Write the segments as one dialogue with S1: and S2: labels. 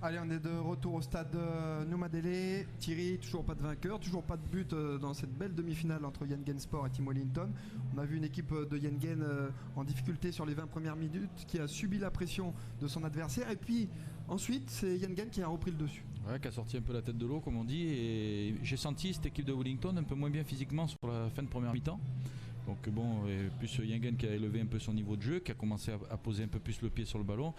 S1: Allez, on est de retour au stade Noumadélé. Thierry, toujours pas de vainqueur, toujours pas de but dans cette belle demi-finale entre Yengen Sport et Team Wellington. On a vu une équipe de Yengen en difficulté sur les 20 premières minutes qui a subi la pression de son adversaire. Et puis ensuite, c'est Yengen qui a repris le dessus.
S2: Ouais, qui a sorti un peu la tête de l'eau, comme on dit. Et j'ai senti cette équipe de Wellington un peu moins bien physiquement sur la fin de première mi-temps. Donc bon, et plus Yengen qui a élevé un peu son niveau de jeu, qui a commencé à poser un peu plus le pied sur le ballon.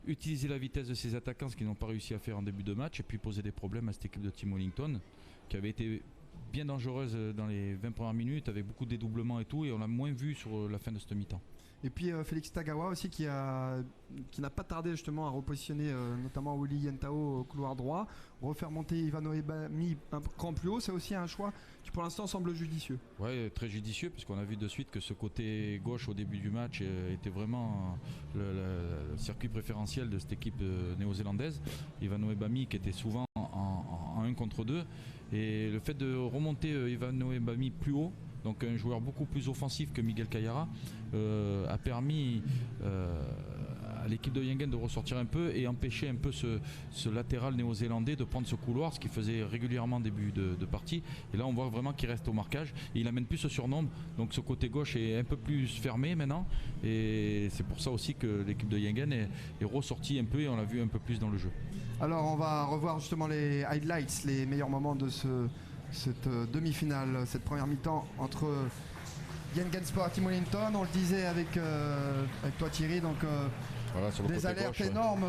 S2: Utiliser la vitesse de ses attaquants, ce qu'ils n'ont pas réussi à faire en début de match, et puis poser des problèmes à cette équipe de Team Wellington qui avait été bien dangereuse dans les 20 premières minutes avec beaucoup de dédoublements et tout, et on l'a moins vu sur la fin de cette mi-temps.
S1: Et puis Félix Tagawa aussi qui n'a pas tardé justement à repositionner notamment Willy Yentao au couloir droit, refaire monter Ivano Ebami un cran plus haut. C'est aussi un choix qui pour l'instant semble judicieux.
S2: Ouais, très judicieux, puisqu'on a vu de suite que ce côté gauche au début du match était vraiment le circuit préférentiel de cette équipe néo-zélandaise. Ivano Ebami qui était souvent en 1 contre 2, et le fait de remonter Ivano Ebami plus haut, donc un joueur beaucoup plus offensif que Miguel Kayara, a permis à l'équipe de Yengen de ressortir un peu et empêcher un peu ce latéral néo-zélandais de prendre ce couloir, ce qu'il faisait régulièrement en début de partie. Et là on voit vraiment qu'il reste au marquage et il amène plus ce surnombre, donc ce côté gauche est un peu plus fermé maintenant, et c'est pour ça aussi que l'équipe de Yengen est ressortie un peu et on l'a vu un peu plus dans le jeu.
S1: Alors on va revoir justement les highlights, les meilleurs moments de cette demi-finale, cette première mi-temps entre Yengen Sport et Team Wellington. On le disait avec toi Thierry, donc voilà, des alertes énormes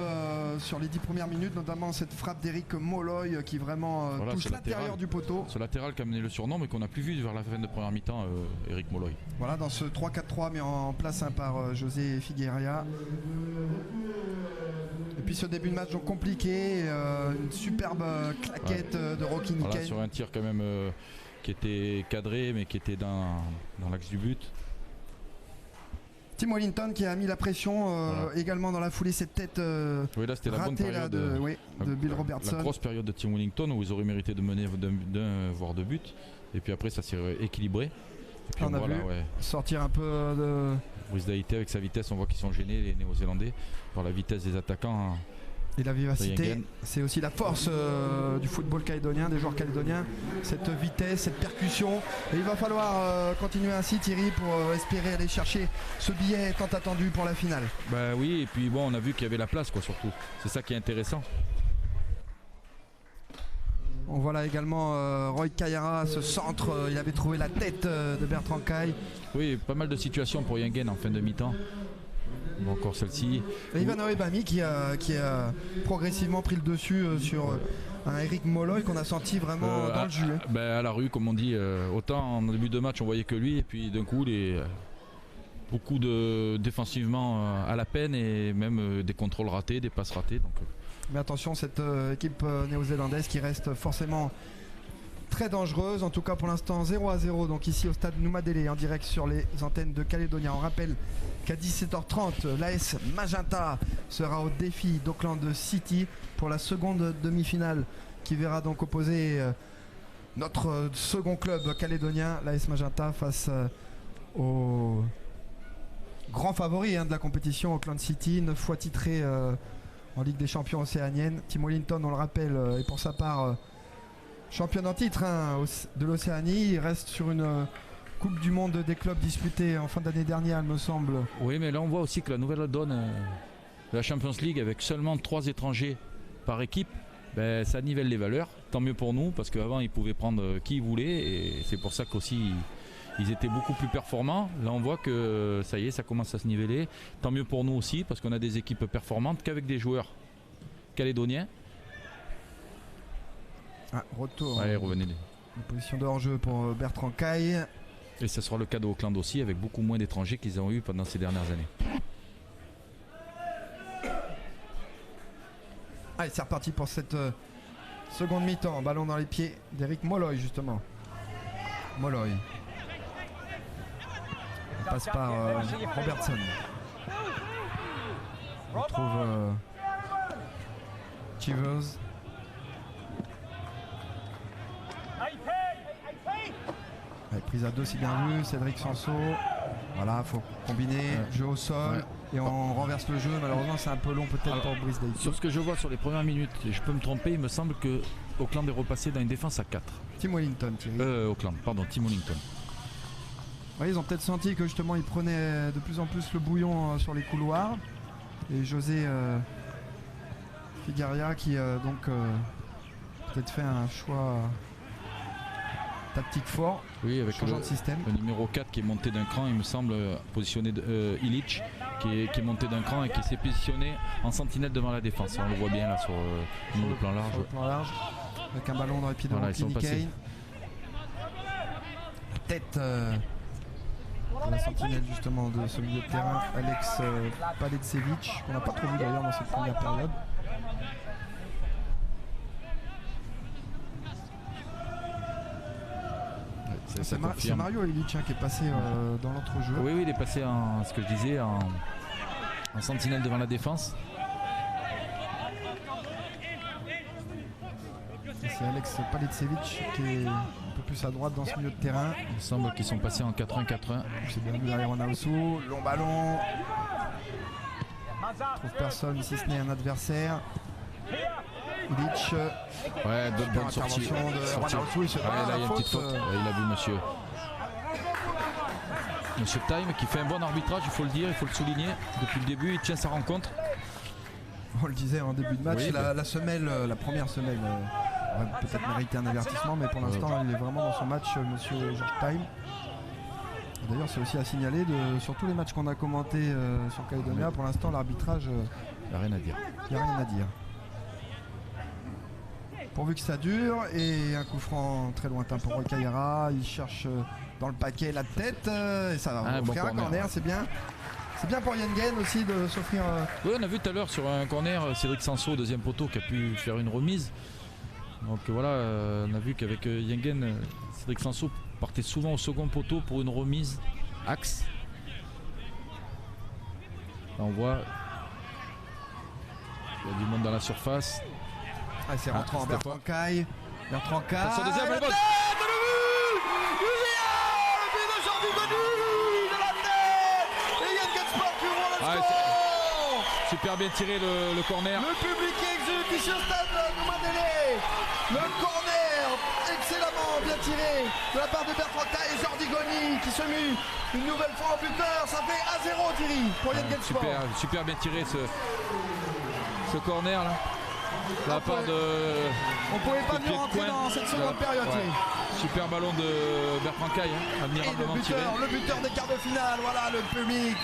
S1: sur les 10 premières minutes, notamment cette frappe d'Eric Molloy qui vraiment voilà, touche l'intérieur du poteau.
S2: Ce latéral qui a mené le surnom mais qu'on n'a plus vu vers la fin de première mi-temps, Eric Molloy.
S1: Voilà, dans ce 3-4-3 mis en place par José Figueira. Et puis ce début de match donc compliqué, une superbe claquette de Rocky Niken.
S2: Voilà, sur un tir quand même qui était cadré mais qui était dans l'axe du but.
S1: Team Wellington qui a mis la pression voilà. Également dans la foulée, cette tête
S2: oui, là, c'était la bonne période
S1: de Bill Robertson.
S2: La grosse période de Team Wellington où ils auraient mérité de mener d'un voire 2 buts. Et puis après ça s'est équilibré. Et puis
S1: on a vu sortir un peu de...
S2: Brice Daïté avec sa vitesse, on voit qu'ils sont gênés les Néo-Zélandais par la vitesse des attaquants.
S1: Et la vivacité, c'est aussi la force du football calédonien, des joueurs calédoniens, cette vitesse, cette percussion. Et il va falloir continuer ainsi Thierry pour espérer aller chercher ce billet tant attendu pour la finale.
S2: Bah oui, et puis bon, on a vu qu'il y avait la place quoi, surtout. C'est ça qui est intéressant.
S1: On voit là également Roy Kayara, ce centre, il avait trouvé la tête de Bertrand Caille.
S2: Oui, pas mal de situations pour Yengen en fin de mi-temps. Bon, encore celle-ci.
S1: Ivano Ebami qui a progressivement pris le dessus sur un Eric Molloy qu'on a senti vraiment dans le jus.
S2: À la rue, comme on dit. Autant en début de match on voyait que lui, et puis d'un coup beaucoup de défensivement à la peine, et même des contrôles ratés, des passes ratées. Donc,
S1: mais attention, cette équipe néo-zélandaise qui reste forcément très dangereuse. En tout cas pour l'instant 0-0 donc ici au stade Noumadélé en direct sur les antennes de Calédonia. On rappelle qu'à 17h30 l'AS Magenta sera au défi d'Auckland City pour la seconde demi-finale qui verra donc opposer notre second club calédonien, l'AS Magenta, face au grand favori de la compétition, Auckland City, 9 fois titré en Ligue des Champions océanienne. Team Wellington, on le rappelle, est pour sa part championne en titre de l'Océanie. Il reste sur une Coupe du Monde des clubs disputée en fin d'année dernière, il me semble.
S2: Oui, mais là on voit aussi que la nouvelle donne de la Champions League avec seulement 3 étrangers par équipe, ça nivelle les valeurs. Tant mieux pour nous, parce qu'avant ils pouvaient prendre qui ils voulaient, et c'est pour ça qu'aussi ils étaient beaucoup plus performants. Là on voit que ça y est, ça commence à se niveler. Tant mieux pour nous aussi, parce qu'on a des équipes performantes qu'avec des joueurs calédoniens.
S1: Retour.
S2: Allez, revenez.
S1: Une position de hors-jeu pour Bertrand Caille.
S2: Et ce sera le cas d'Auckland aussi, avec beaucoup moins d'étrangers qu'ils ont eu pendant ces dernières années.
S1: Allez, c'est reparti pour cette seconde mi-temps. Ballon dans les pieds d'Eric Molloy, justement. Molloy. On passe par Robertson. On retrouve Chivers. Prise à 2, c'est bien vu. Cédric Sanso. Voilà, faut combiner jeu au sol et on renverse le jeu. Malheureusement, c'est un peu long peut-être pour Brice Day.
S2: Sur ce que je vois sur les premières minutes, et je peux me tromper, il me semble que Auckland est repassé dans une défense à 4.
S1: Tim Wellington, Thierry.
S2: Auckland, pardon, Tim Wellington.
S1: Oui, ils ont peut-être senti que justement ils prenaient de plus en plus le bouillon sur les couloirs. Et José Figaria qui donc peut-être fait un choix tactique fort,
S2: oui, avec
S1: changeant de système.
S2: Le numéro 4 qui est monté d'un cran, il me semble, positionné Illich qui est monté d'un cran et qui s'est positionné en sentinelle devant la défense. On le voit bien là sur le plan large.
S1: Sur le plan large, avec un ballon dans les pieds de Rocky Kane. Peut-être la sentinelle justement de ce milieu de terrain, Alex Paletsevic, qu'on n'a pas trop vu d'ailleurs dans cette première période. C'est Mario Illich qui est passé dans l'autre jeu.
S2: Oui, il est passé en ce que je disais en sentinelle devant la défense.
S1: C'est Alex Paletsevic qui est un peu plus à droite dans ce milieu de terrain.
S2: Il semble qu'ils sont passés en 4-1-4-1.
S1: C'est bien vu derrière Onaosu. Long ballon. Il trouve personne si ce n'est un adversaire. Illich.
S2: Ouais, bonne sortie.
S1: De Onaosu, il se bat
S2: là, il y a une petite
S1: faute.
S2: faute. Il a vu Monsieur Time qui fait un bon arbitrage, il faut le dire, il faut le souligner. Depuis le début, il tient sa rencontre.
S1: On le disait en début de match,
S2: oui,
S1: la première semelle aurait peut-être mérité un avertissement, mais pour l'instant il est vraiment dans son match, monsieur George Time. D'ailleurs c'est aussi à signaler sur tous les matchs qu'on a commentés sur Calédonia, pour l'instant l'arbitrage,
S2: il n'y a rien à dire.
S1: Il n'y a rien à dire. Pourvu que ça dure, et un coup franc très lointain pour Roy Kayara, il cherche dans le paquet la tête, et ça va offrir un corner, c'est bien. C'est bien pour Yengen aussi de s'offrir.
S2: Oui, on a vu tout à l'heure sur un corner Cédric Sanso, deuxième poteau, qui a pu faire une remise. Donc voilà, on a vu qu'avec Yengen, Cédric Sanso partait souvent au second poteau pour une remise axe. Là, on voit il y a du monde dans la surface.
S1: Ah, c'est rentrant Bertrand Caille. Bertrand Caille.
S2: Attention, deuxième, le but super bien tiré le corner.
S1: Le public exulte ici au stade Noumadélé. Le corner excellemment bien tiré de la part de Bertrand Caille et Jordi Goni qui se mue une nouvelle fois au buteur. Ça fait 1-0 Thierry pour Yengen Sport.
S2: Super bien tiré ce corner là. De la part de.
S1: On pouvait pas mieux rentrer dans cette seconde période. Thierry.
S2: Super ballon de Bertrand Caille, admirablement tiré.
S1: Le buteur des quarts de finale, voilà le public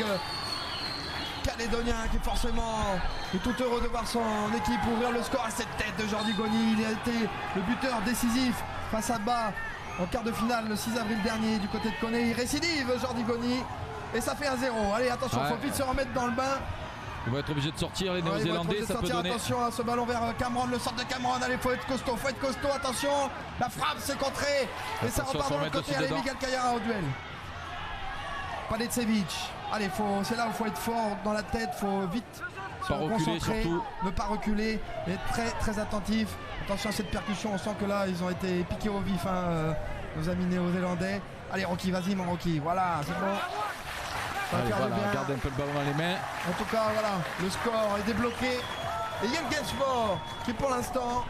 S1: calédonien qui forcément est tout heureux de voir son équipe ouvrir le score à cette tête de Jordi Goni. Il a été le buteur décisif face à Bas en quart de finale le 6 avril dernier du côté de Koné. Il récidive Jordi Goni et ça fait 1-0. Allez attention, il faut vite se remettre dans le bain.
S2: Ils vont être obligés de sortir les Néo-Zélandais, ça peut donner.
S1: Attention à ce ballon vers Cameron, le centre de Cameron. Allez, faut être costaud, attention. La frappe c'est contré et ça repart de l'autre côté. Allez, Miguel Kayara au duel. Paletsevic. Allez, c'est là où il faut être fort dans la tête, il faut vite se concentrer, surtout. Ne pas reculer, être très très attentif. Attention à cette percussion, on sent que là ils ont été piqués au vif, nos amis néo-zélandais. Allez Rocky, vas-y mon Rocky, voilà, c'est bon.
S2: Allez, voilà, garde un peu le ballon dans les mains.
S1: En tout cas, voilà, le score est débloqué. Et Yengen Sport qui pour l'instant,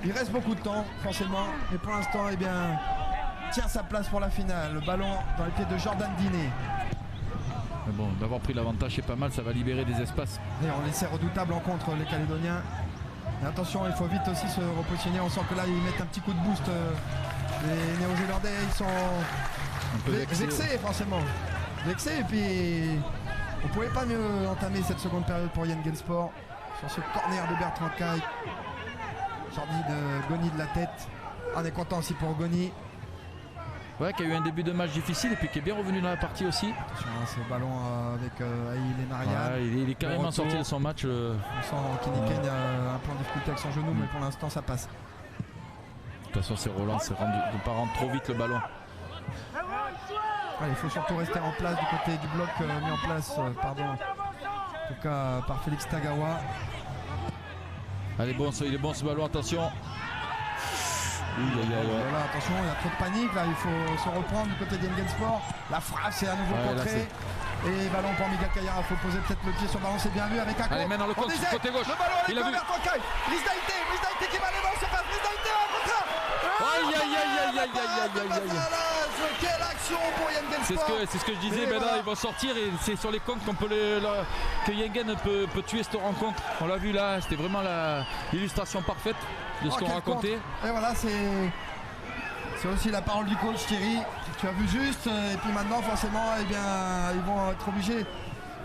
S1: il reste beaucoup de temps forcément, mais pour l'instant, eh bien, tient sa place pour la finale. Le ballon dans les pieds de Jordan Diné.
S2: Mais bon, d'avoir pris l'avantage c'est pas mal, ça va libérer des espaces.
S1: Et on laissait redoutable en contre les Calédoniens. Et attention, il faut vite aussi se repositionner. On sent que là ils mettent un petit coup de boost. Les Néo-Zélandais ils sont
S2: un peu
S1: vexés forcément. Vexés et puis on pouvait pas mieux entamer cette seconde période pour Yengen Sport. Sur ce corner de Bertrand Caille. Jordi de Goni de la tête. On est content aussi pour Goni.
S2: Ouais, qui a eu un début de match difficile et puis qui est bien revenu dans la partie aussi.
S1: Attention, ce ballon avec Aïl et Marianne.
S2: Ouais, il est carrément sorti de son match.
S1: On sent qu'Iniken a un point de difficulté avec son genou, mais pour l'instant ça passe.
S2: De toute façon, c'est Roland, c'est de ne pas rendre trop vite le ballon.
S1: Ouais, il faut surtout rester en place du côté du bloc mis en place, pardon, en tout cas par Félix Tagawa.
S2: Allez, bon, il est bon ce ballon, attention.
S1: Voilà, attention, il y a trop de panique là, il faut se reprendre du côté d'Yengen Sport. La frappe, c'est à nouveau contré. Et ballon pour Miguel Caillera, il faut poser peut-être le pied sur le ballon, c'est bien vu avec un
S2: contre. Allez, maintenant le contre, côté gauche.
S1: Le ballon, il a vu. Brice Daïté qui va aller dans le surface. Brice Daïté en contre. Quelle action pour Yengen Sport.
S2: C'est ce que je disais, maintenant ils vont sortir et c'est sur les comptes qu'on peut que Yengen peut tuer cette rencontre. On l'a vu là, c'était vraiment l'illustration parfaite de ce qu'on racontait.
S1: Et voilà, c'est aussi la parole du coach Thierry. Tu as vu juste, et puis maintenant forcément eh bien, ils vont être obligés,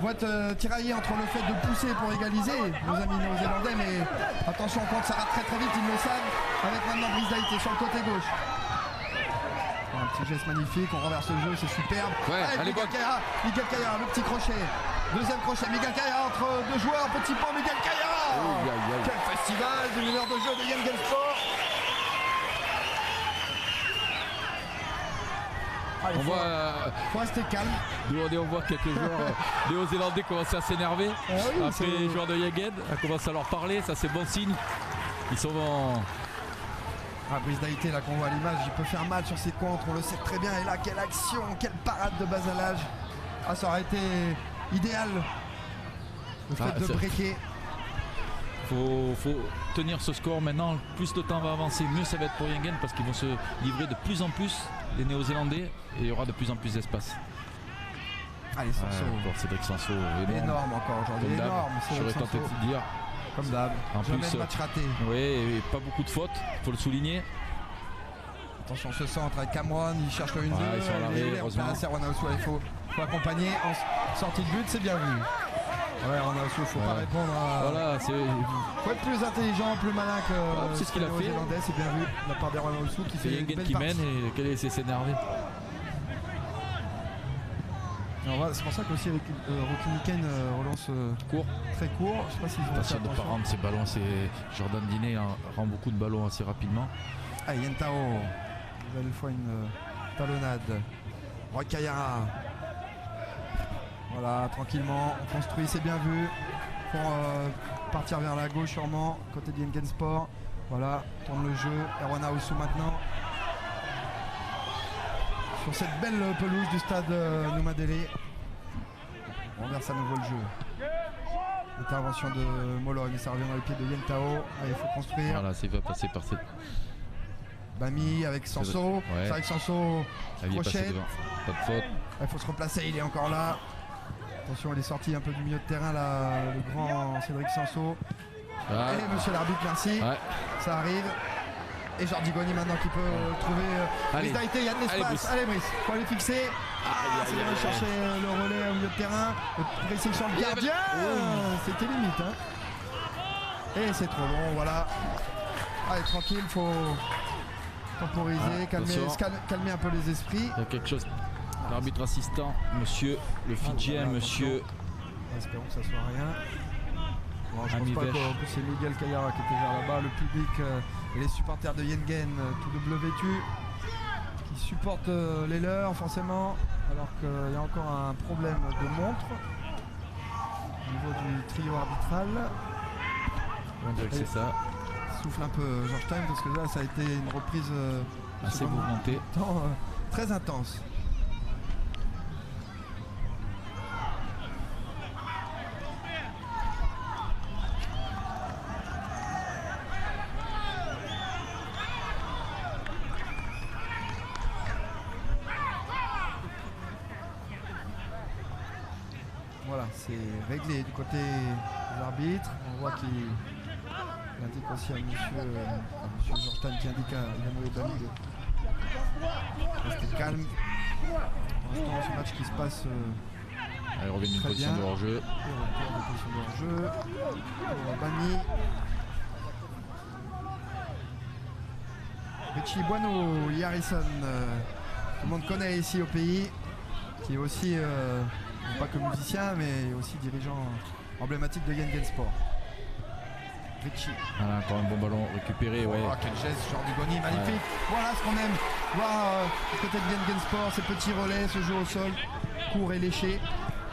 S1: vont être tiraillés entre le fait de pousser pour égaliser nos amis néo-zélandais, mais attention, on compte, ça rate très vite, ils le savent, avec maintenant Brice Daïté sur le côté gauche. Un petit geste magnifique, on renverse le jeu, c'est superbe.
S2: Allez,
S1: Miguel Caillera, le petit crochet. Deuxième crochet, Miguel Caillera entre deux joueurs, petit point Miguel Caillera. Quel festival du meneur de jeu de Yengen Sport. Faut rester calme.
S2: On voit quelques joueurs néo-zélandais commencer à s'énerver. Après les joueurs de Yengen, on commence à leur parler, ça c'est bon signe. Ils sont
S1: Brice Daïté là qu'on voit à l'image, il peut faire mal sur ses contres, on le sait très bien. Et là, quelle action, quelle parade de Basalage. Ça aurait été idéal le fait de breaker.
S2: Faut tenir ce score maintenant. Plus le temps va avancer, mieux ça va être pour Yengen parce qu'ils vont se livrer de plus en plus les Néo-Zélandais et il y aura de plus en plus d'espace.
S1: Allez, Sanso.
S2: Cédric Sanso,
S1: énorme encore aujourd'hui. Énorme.
S2: J'aurais tenté de dire.
S1: Comme d'hab.
S2: En
S1: jamais
S2: plus,
S1: de match raté.
S2: Oui, et pas beaucoup de fautes, il faut le souligner.
S1: Attention, ce centre avec Cameron, il cherche le 1-2. Il faut accompagner en sortie de but, c'est bien vu. Il faut pas répondre à. Faut être plus intelligent, plus malin que.
S2: C'est ce qu'il a fait.
S1: C'est bien vu de la part d'Erwan Aoussou qui fait
S2: Yengen qui mène et qu'elle essaie de s'énerver.
S1: C'est pour ça qu'aussi Rocky Niken relance très court. Je sais pas s'ils vont
S2: attention de ne pas rendre ces ballons. Jordan Diné rend beaucoup de ballons assez rapidement.
S1: Yentao, nouvelle fois une talonnade. Roy Caillera. Voilà, tranquillement, on construit, c'est bien vu. Pour partir vers la gauche sûrement, côté de Yengen Sport. Voilà, tourne le jeu. Erwan Aoussou maintenant. Sur cette belle pelouse du stade Noumadélé. On renverse à nouveau le jeu. Intervention de Mologne, ça revient dans les pieds de Yentao. Il faut construire.
S2: Voilà, il va passer par cette.
S1: Bami avec Sanso. C'est avec Sanso. Crochet.
S2: Pas de faute.
S1: Il faut se replacer, il est encore là. Attention, il est sorti un peu du milieu de terrain là, le grand Cédric Sanso. Et monsieur l'arbitre, merci. Ça arrive. Et Jordi Goni maintenant qui peut trouver Brice Daïté, il y a de l'espace. Allez Brice, faut aller fixer. C'est bien de chercher le relais au milieu de terrain. Le pressing sur le gardien. C'était limite. Et c'est trop long, voilà. Allez, tranquille, faut temporiser, calmer un peu les esprits.
S2: Il y a quelque chose. L'arbitre assistant, monsieur le Fidjien, monsieur.
S1: Espérons que ça soit rien. Bon, je pense pas qu'en plus c'est Miguel Caillera qui était vers là-bas, le public et les supporters de Yengen tout double vêtus qui supportent les leurs forcément, alors qu'il y a encore un problème de montre au niveau du trio arbitral.
S2: On dirait que c'est ça.
S1: Souffle un peu Georgetown parce que là ça a été une reprise
S2: assez mouvementée,
S1: très intense. Voilà, c'est réglé du côté des arbitres. On voit qu'il indique aussi à monsieur Jordan qui indique à Yannou Ebani de rester calme. Pour l'instant, ce match qui se passe.
S2: Il revient d'une position de hors-jeu.
S1: Bani. Richie Boineau, Lee Harrison, tout le monde connaît ici au pays, qui est aussi pas que musicien mais aussi dirigeant emblématique de Yengen Sport. Richie.
S2: Voilà, encore un bon ballon récupéré.
S1: Quel geste, Jordi Goni, magnifique. Voilà ce qu'on aime voir du côté de Yengen Sport, ces petits relais, ce jeu au sol, court et léché.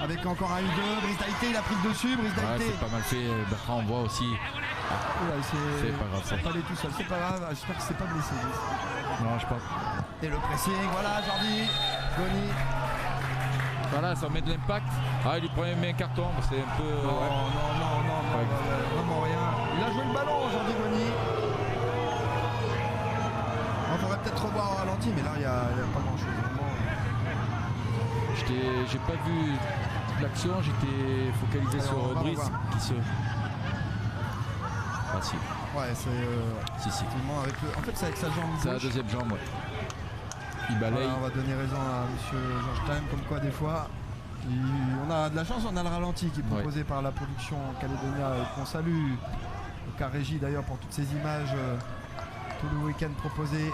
S1: avec encore un U2. Brice Daïté, il a pris le dessus. Brice
S2: Ouais,
S1: Daïté.
S2: c'est pas mal fait. Bertrand, on voit aussi.
S1: Ouais,
S2: C'est pas grave ça.
S1: Pas aller tout seul, c'est pas grave. J'espère qu'il s'est pas blessé.
S2: Non, je pense.
S1: Et le pressing, voilà, Jordi Goni.
S2: Voilà, ça met de l'impact. Ah, il lui prenait un carton, c'est un peu.
S1: Non,
S2: Ouais.
S1: vraiment rien. Il a joué le ballon, Jordi Goni. On pourrait peut-être revoir au ralenti, mais là, il n'y a pas grand-chose.
S2: J'ai pas vu l'action, j'étais focalisé
S1: Alors, on
S2: sur
S1: va
S2: Brice
S1: revoir.
S2: qui se. Ah si,
S1: Ouais, c'est
S2: si.
S1: effectivement avec le. En fait, c'est avec sa jambe
S2: C'est la
S1: gauche.
S2: deuxième jambe, ouais. Il balaye.
S1: Voilà, on va donner raison à monsieur Georges Time, comme quoi des fois on a de la chance, on a le ralenti qui est proposé par la production Calédonia et qu'on salue au cas régie d'ailleurs pour toutes ces images tout le week-end proposées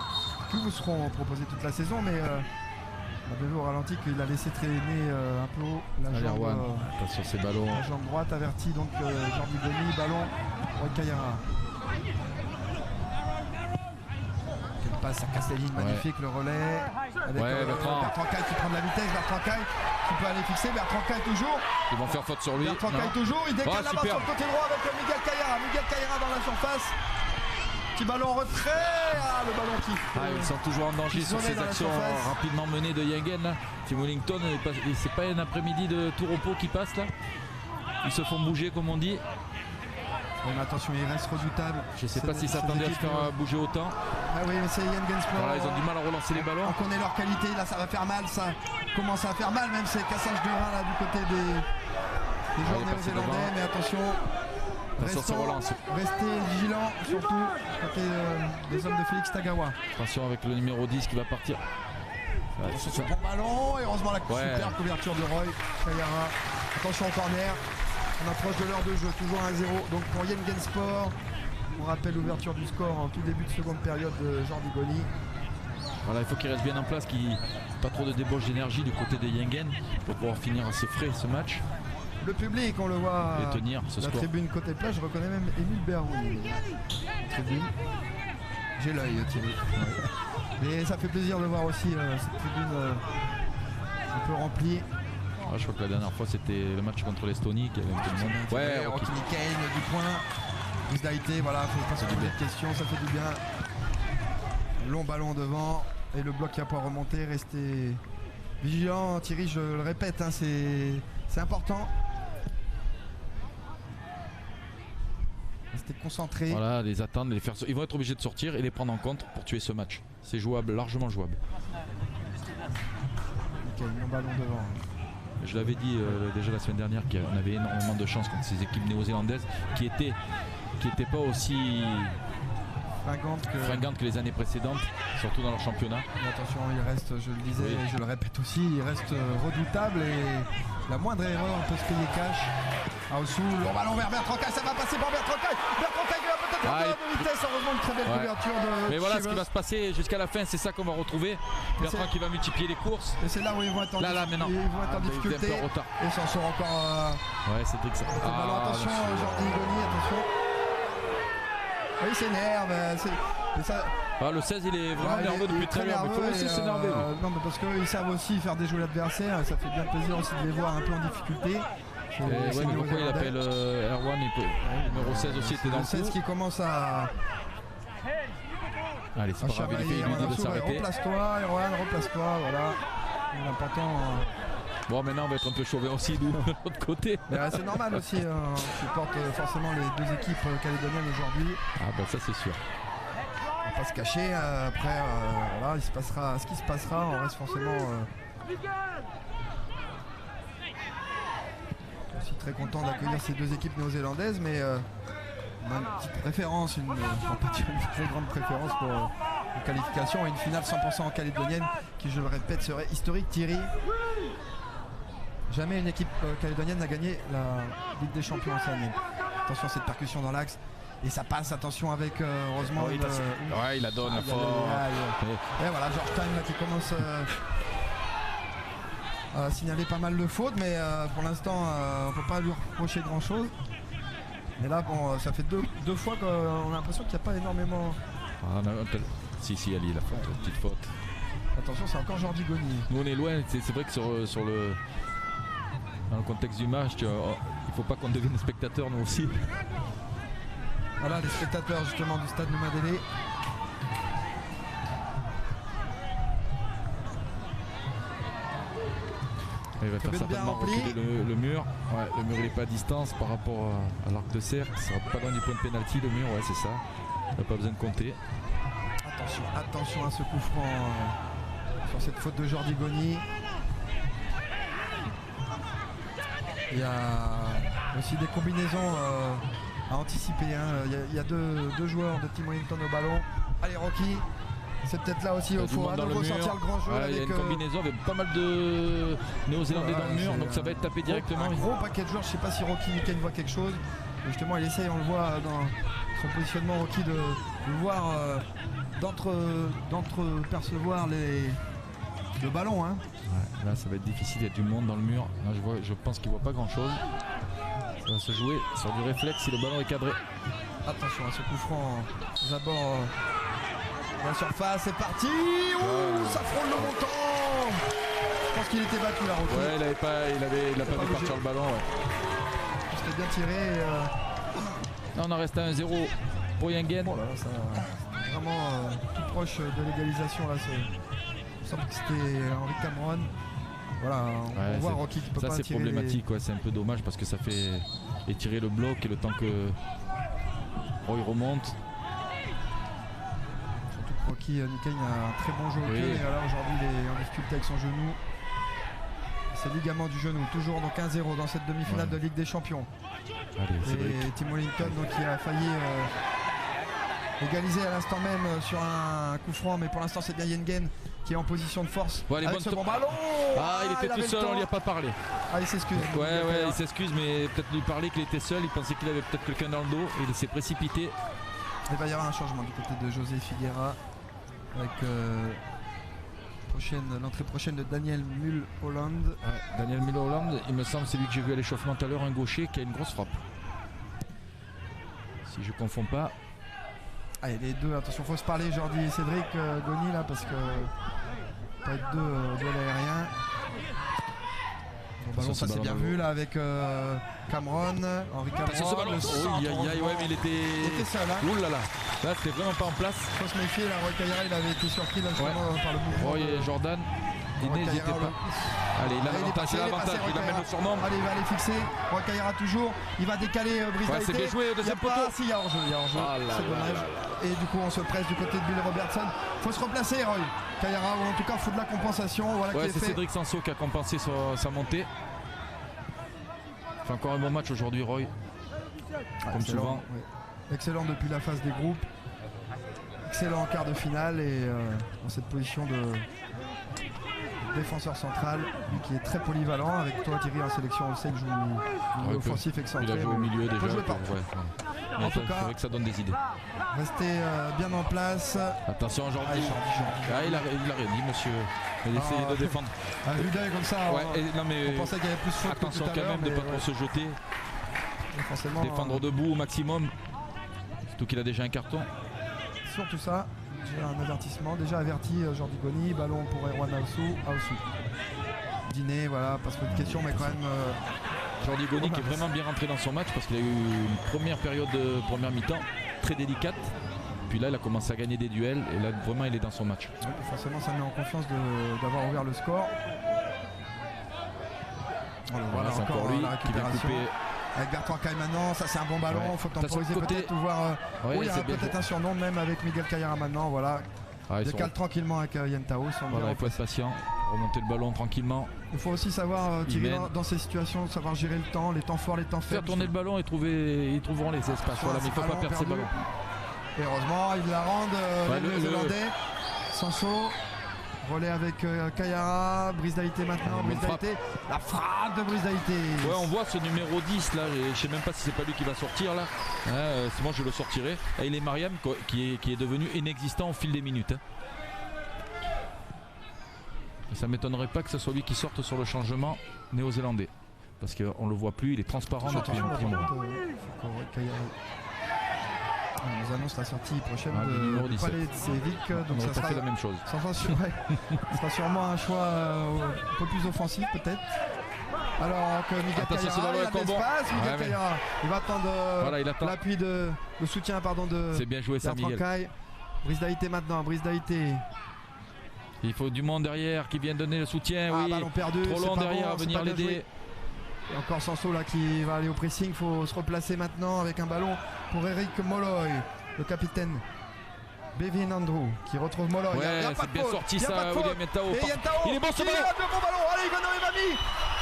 S1: qui vous seront proposées toute la saison, mais on a vu au ralenti qu'il a laissé traîner un peu haut la
S2: Allez,
S1: jambe,
S2: Erwan, attention ces ballons.
S1: la jambe droite avertie, donc Jordi Goni, ballon Roy Kayara. Quelle passe à Castelline, magnifique le relais avec
S2: Bertrand
S1: Caille qui prend de la vitesse, Bertrand Caille qui peut aller fixer, Bertrand Caille toujours,
S2: Ils vont faire faute sur lui.
S1: Bertrand
S2: Non.
S1: Caille toujours, il décale la balle
S2: super.
S1: sur le côté droit avec Miguel Kayara dans la surface, petit ballon en retrait, le ballon qui
S2: Ils sont toujours en danger
S1: Ils
S2: sur
S1: sont
S2: ces
S1: dans la
S2: actions
S1: surface.
S2: rapidement menées de Yengen là. Tim Wellington, c'est pas un après-midi de tout repos qui passe là. Ils se font bouger comme on dit.
S1: mais attention, il reste redoutable.
S2: Je sais pas s'ils s'attendaient à se faire bouger autant.
S1: Ah oui, mais c'est Yengen Sport.
S2: Voilà, ils ont du mal à relancer les ballons.
S1: On connaît leur qualité, là ça va faire mal, ça commence à faire mal, même c'est cassage de rein là du côté des joueurs
S2: il est passé
S1: néo-zélandais,
S2: devant.
S1: mais attention.
S2: Attention, ça relance.
S1: Restez vigilants, surtout côté des hommes de Félix Tagawa.
S2: Attention avec le numéro 10 qui va partir. Ouais,
S1: Attention sur le bon ballon, et heureusement la super couverture de Roy Kayara. Attention au corner, on approche de l'heure de jeu, toujours 1-0. Donc pour Yengen Sport, on rappelle l'ouverture du score en tout début de seconde période de Jordi Goni.
S2: Voilà, il faut qu'il reste bien en place, qu'il n'y ait pas trop de débauche d'énergie du côté des Yengen pour pouvoir finir assez frais ce match
S1: Le public, on le voit,
S2: et tenir ce
S1: la
S2: score.
S1: tribune côté plage, je reconnais même Émile Beroun. Tribune. J'ai l'œil, Thierry. Et ça fait plaisir de voir aussi cette tribune un peu remplie.
S2: Ah, je crois que la dernière fois c'était le match contre l'Estonie qui avait un peu de monde. Ouais, ok.
S1: Rocky Kane du point. Brice Daïté, voilà, faut pas se poser de questions, ça fait du bien. Long ballon devant et le bloc qui a pas remonter, rester vigilant, Thierry, je le répète, hein, c'est important. Rester concentré.
S2: Voilà, les attendre, les faire. Ils vont être obligés de sortir et les prendre en compte pour tuer ce match. C'est jouable, largement jouable.
S1: Ok, long ballon devant.
S2: Je l'avais dit déjà la semaine dernière qu'on avait énormément de chance contre ces équipes néo-zélandaises qui étaient pas aussi fringantes que les années précédentes, surtout dans leur championnat.
S1: Mais attention, il reste, je le disais et je le répète aussi, il reste redoutable et la moindre erreur on peut se payer cash. Aoussou, long ballon vers Bertrand Caille, ça va passer pour Bertrand Caille. Bertrand Caille qui va peut-être faire de vitesse, heureusement une très belle couverture de.
S2: Mais voilà ce qui va se passer jusqu'à la fin, c'est ça qu'on va retrouver. Bertrand qui va multiplier les courses.
S1: Et c'est là où ils vont être en difficulté. Et s'en sort encore.
S2: Ouais, c'était que ça.
S1: Attention, Jordi Goni, attention. Oui, il s'énerve.
S2: Le 16 il est vraiment nerveux depuis très longtemps, mais il faut aussi s'énerver.
S1: Non, mais parce qu'ils savent aussi faire déjouer l'adversaire, ça fait bien plaisir aussi de les voir un peu en difficulté.
S2: Mais pourquoi il appelle Erwan numéro 16 aussi était dans le
S1: 16 qui commence à.
S2: Allez, c'est pas grave, il lui dit de s'arrêter.
S1: Replace-toi, Erwan, replace-toi, voilà. L'important.
S2: Bon, maintenant on va être un peu chauvin aussi nous de l'autre côté.
S1: C'est normal aussi, on supporte forcément les deux équipes calédoniennes aujourd'hui.
S2: Ah bah ça c'est sûr.
S1: On va pas se cacher, après voilà, il se passera ce qui se passera, on reste forcément aussi très content d'accueillir ces deux équipes néo-zélandaises, mais on a une petite préférence, une très grande préférence pour une qualification et une finale 100% en calédonienne qui, je le répète, serait historique. Thierry, jamais une équipe calédonienne n'a gagné la Ligue des Champions en scène. Attention à cette percussion dans l'axe. Et ça passe, attention avec heureusement.
S2: Il la donne fort.
S1: Et voilà, George Time là, qui commence à signaler pas mal de fautes, mais pour l'instant on peut pas lui reprocher grand chose. Mais là bon, ça fait deux fois qu'on a l'impression qu'il n'y a pas énormément.
S2: Si, elle y a la faute, la petite faute.
S1: Attention, c'est encore Jordi Goni.
S2: Nous on est loin, c'est vrai que sur le. dans le contexte du match, il ne faut pas qu'on devienne spectateurs nous aussi.
S1: Voilà les spectateurs justement du stade Noumadélé.
S2: Il va faire certainement reculer le mur. Ouais, le mur il n'est pas à distance par rapport à l'arc de cercle. Ça sera pas loin du point de pénalty le mur, ouais c'est ça. Il n'a pas besoin de compter.
S1: Attention à ce coup franc sur cette faute de Jordi Goni. Il y a aussi des combinaisons à anticiper. Hein. Il y a deux joueurs de Team Wellington au ballon. Allez Rocky, c'est peut-être là aussi où il faut à nouveau sortir le grand jeu.
S2: Il y a une combinaison avec pas mal de Néo-Zélandais dans le mur, donc ça va être tapé directement. Un
S1: gros paquet de joueurs, je ne sais pas si Rocky Niken voit quelque chose. Et justement il essaye, on le voit dans son positionnement Rocky de voir d'entre-percevoir le ballon. Hein.
S2: Ouais, là ça va être difficile, il y a du monde dans le mur. Là, je pense qu'il ne voit pas grand chose. Ça va se jouer sur du réflexe si le ballon est cadré.
S1: Attention à ce coup franc aux abords de la surface, c'est parti. Ça frôle le montant. Je pense qu'il était battu là, Rocky.
S2: Ouais, il n'a pas vu partir le ballon. Ouais.
S1: C'était bien tiré.
S2: Là on en reste à 1-0 pour Yengen.
S1: Oh là, ça vraiment tout proche de l'égalisation là. Il me semble que c'était Henri Cameron. Voilà, on voit Rocky qui peut pas tirer.
S2: Ça c'est problématique, c'est un peu dommage parce que ça fait étirer le bloc et le temps que Roy remonte.
S1: Surtout que Rocky Niken a un très bon jeu au pied, mais là aujourd'hui il est en difficulté avec son genou. C'est ligament du genou, toujours donc 1-0 dans cette demi-finale de Ligue des Champions.
S2: Allez,
S1: et Team Wellington donc qui a failli égaliser à l'instant même sur un coup franc, mais pour l'instant c'est bien Yengen qui est en position de force avec ce bon ballon.
S2: Il était tout seul, on lui a pas parlé.
S1: Il s'excuse.
S2: Il s'excuse, mais peut-être lui parler qu'il était seul, il pensait qu'il avait peut-être quelqu'un dans le dos et il s'est précipité.
S1: Il va y avoir un changement du côté de José Figuera avec l'entrée prochaine de Daniel Mulholland.
S2: Daniel Mulholland, il me semble c'est lui que j'ai vu à l'échauffement tout à l'heure, un gaucher qui a une grosse frappe. Si je confonds pas.
S1: Allez, les deux, attention, faut se parler Jordi et Cédric Goni là parce que pas être deux duels aériens. Bon ballon, ça c'est bien vu là avec Cameron, Henri Cameron.
S2: Mais il était
S1: seul. Hein.
S2: Ouh là là, là c'était vraiment pas en place.
S1: Faut se méfier là, Roy Caillera il avait été surpris là, justement par le mouvement.
S2: Roy et Jordan. Il n'hésitait pas. Allez, il a l'avantage, il amène le surnom.
S1: Allez, il va aller fixer. Roy Caillera toujours. Il va décaler Brice.
S2: C'est bien joué au deuxième poteau.
S1: Il y a hors-jeu. C'est dommage. Et du coup, on se presse du côté de Bill Robertson. Faut se replacer, Roy Caillera, ou en tout cas, il faut de la compensation. Voilà
S2: c'est Cédric Sanso qui a compensé sa montée. Fait encore un bon match aujourd'hui, Roy. Comme souvent.
S1: Excellent depuis la phase des groupes. Excellent en quart de finale et dans cette position de défenseur central, lui qui est très polyvalent. Avec toi Thierry en sélection, on le sait, il joue offensif excentré.
S2: Il a joué au milieu déjà.
S1: Jouer partout.
S2: En tout cas, c'est vrai que ça donne des idées.
S1: Restez bien en place.
S2: Attention aujourd'hui. Il a rien dit, monsieur. Il a essayé de défendre.
S1: Un vue d'œil comme ça. On pensait qu'il y avait plus de faute.
S2: Attention quand même de ne pas trop se jeter. Défendre debout au maximum. Surtout qu'il a déjà un carton.
S1: Surtout ça. J'ai un avertissement, déjà averti Jordi Goni, ballon pour Erwan Aoussou. Dîner, voilà, pas trop de questions, mais quand même.
S2: Jordi Goni qui est vraiment bien rentré dans son match parce qu'il a eu une première période de première mi-temps très délicate. Puis là, il a commencé à gagner des duels et là, vraiment, il est dans son match.
S1: Oui, forcément, ça met en confiance d'avoir ouvert le score.
S2: Voilà, c'est encore lui qui vient couper.
S1: Avec Bertrand Caille maintenant, ça c'est un bon ballon, il faut temporiser peut-être ou voir. Il y a peut-être un surnom même avec Miguel Caillera maintenant, voilà. Décale tranquillement avec Yen Tao.
S2: Voilà, il faut être patient, remonter le ballon tranquillement.
S1: Il faut aussi savoir tirer dans ces situations, savoir gérer le temps, les temps forts, les temps faibles.
S2: Faire tourner le ballon et ils trouveront les espaces, voilà, mais il ne faut pas perdre ces ballons.
S1: Et heureusement, ils la rendent, les Néo-Zélandais. Sanso. Relais avec Caillera, Brice Daïté maintenant, Brice Daïté, la frappe de Brice Daïté.
S2: Ouais, on voit ce numéro 10 là, je sais même pas si c'est pas lui qui va sortir là. Moi je le sortirai. Et il est Mariam qui est devenu inexistant au fil des minutes. Et ça m'étonnerait pas que ce soit lui qui sorte sur le changement néo-zélandais. Parce qu'on le voit plus, il est transparent depuis un petit moment.
S1: On nous annonce la sortie prochaine
S2: de
S1: Paletsevic, donc ça sera
S2: la même chose.
S1: Ça sera sûrement un choix un peu plus offensif peut-être. Alors que Miguel
S2: Attention, ce
S1: Caillera,
S2: ballon
S1: il
S2: est
S1: a de
S2: encore bon.
S1: l'espace. Miguel
S2: Ouais, mais-
S1: Caillera, il va attendre
S2: Voilà, il attend.
S1: l'appui de soutien de
S2: C'est bien joué ça,
S1: Bertrand
S2: Miguel.
S1: Caille. Brice Daïté maintenant, Brice Daïté.
S2: Il faut du monde derrière qui vient donner le soutien. Oui,
S1: Ballon perdu,
S2: trop
S1: c'est
S2: long
S1: pas
S2: derrière
S1: bon,
S2: à
S1: c'est
S2: venir
S1: pas bien
S2: l'aider.
S1: joué. Et encore Sanso là qui va aller au pressing. Il faut se replacer maintenant avec un ballon pour Eric Molloy, le capitaine. Bevin Andrew qui retrouve Molloy. Il y
S2: Ouais,
S1: a pas
S2: c'est
S1: de
S2: bien
S1: faute,
S2: sorti
S1: il y a pas
S2: ça,
S1: de faute.
S2: William Yantao.
S1: Et Yantao
S2: Il est bon ce
S1: qui
S2: ballon.
S1: rate le bon ballon. Allez, Ivano Evami.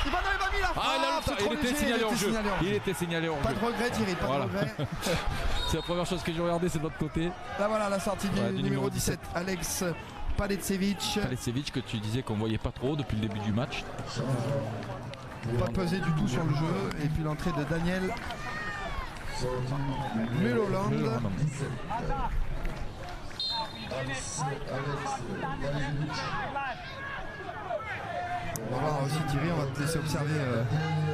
S1: Ivano Evami la frappe.
S2: Ah,
S1: c'est trop
S2: il était
S1: léger,
S2: signalé en jeu.
S1: signalé en
S2: Il
S1: jeu.
S2: était signalé en
S1: Pas
S2: jeu.
S1: de regret Thierry, pas
S2: Voilà.
S1: de regret.
S2: C'est la première chose que j'ai regardé, c'est de l'autre côté.
S1: Là voilà la sortie
S2: Ouais,
S1: du numéro 17, Alex Paletsevic.
S2: Palesevic que tu disais qu'on voyait pas trop depuis le début du match.
S1: Pas pesé du tout sur le jeu. Et puis l'entrée de Daniel Mulholland. On va voir aussi Thierry, on va te laisser observer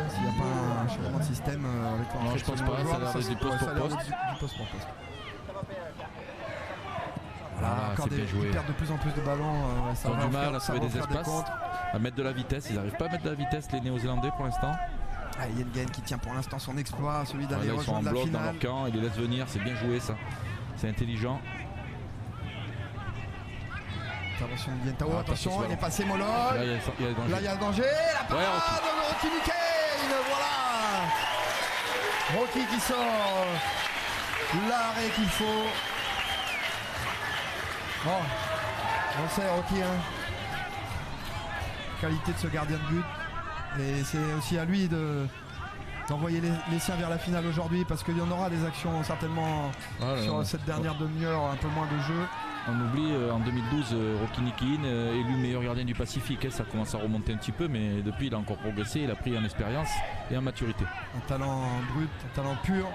S1: s'il n'y a pas un changement de système avec l'entrée.
S2: Non, je pense pas, ça a l'air d'être du poste pour poste.
S1: Du poste pour poste.
S2: Voilà,
S1: encore
S2: c'est bien joué.
S1: ils perdent de plus en plus de ballons. Ça
S2: Ils ont
S1: va
S2: du mal
S1: offrir-
S2: à
S1: ça
S2: trouver
S1: va
S2: des
S1: offrir
S2: espaces,
S1: comptes.
S2: à mettre de la vitesse. Ils n'arrivent pas à mettre de la vitesse, les Néo-Zélandais pour l'instant.
S1: Ah, Yengen qui tient pour l'instant son exploit, celui d'aller
S2: Voilà, ils sont en
S1: rejoindre la
S2: bloc dans
S1: finale.
S2: leur camp, ils les laissent venir, c'est bien joué ça. C'est intelligent.
S1: Intervention de Yentao,
S2: Ah,
S1: attention,
S2: attention,
S1: il est passé Molloy.
S2: Là, il y a danger.
S1: Là, il y a le danger. La parade de Rocky Kane. Voilà. Rocky qui sort. L'arrêt qu'il faut. Bon, on le sait, Rocky. Hein. Qualité de ce gardien de but. Et c'est aussi à lui d'envoyer les siens vers la finale aujourd'hui parce qu'il y en aura des actions certainement sur cette dernière demi-heure, un peu moins de jeu.
S2: On oublie en 2012 Rocky Nikin, élu meilleur gardien du Pacifique. Ça commence à remonter un petit peu, mais depuis il a encore progressé, il a pris en expérience et en maturité.
S1: Un talent brut, un talent pur.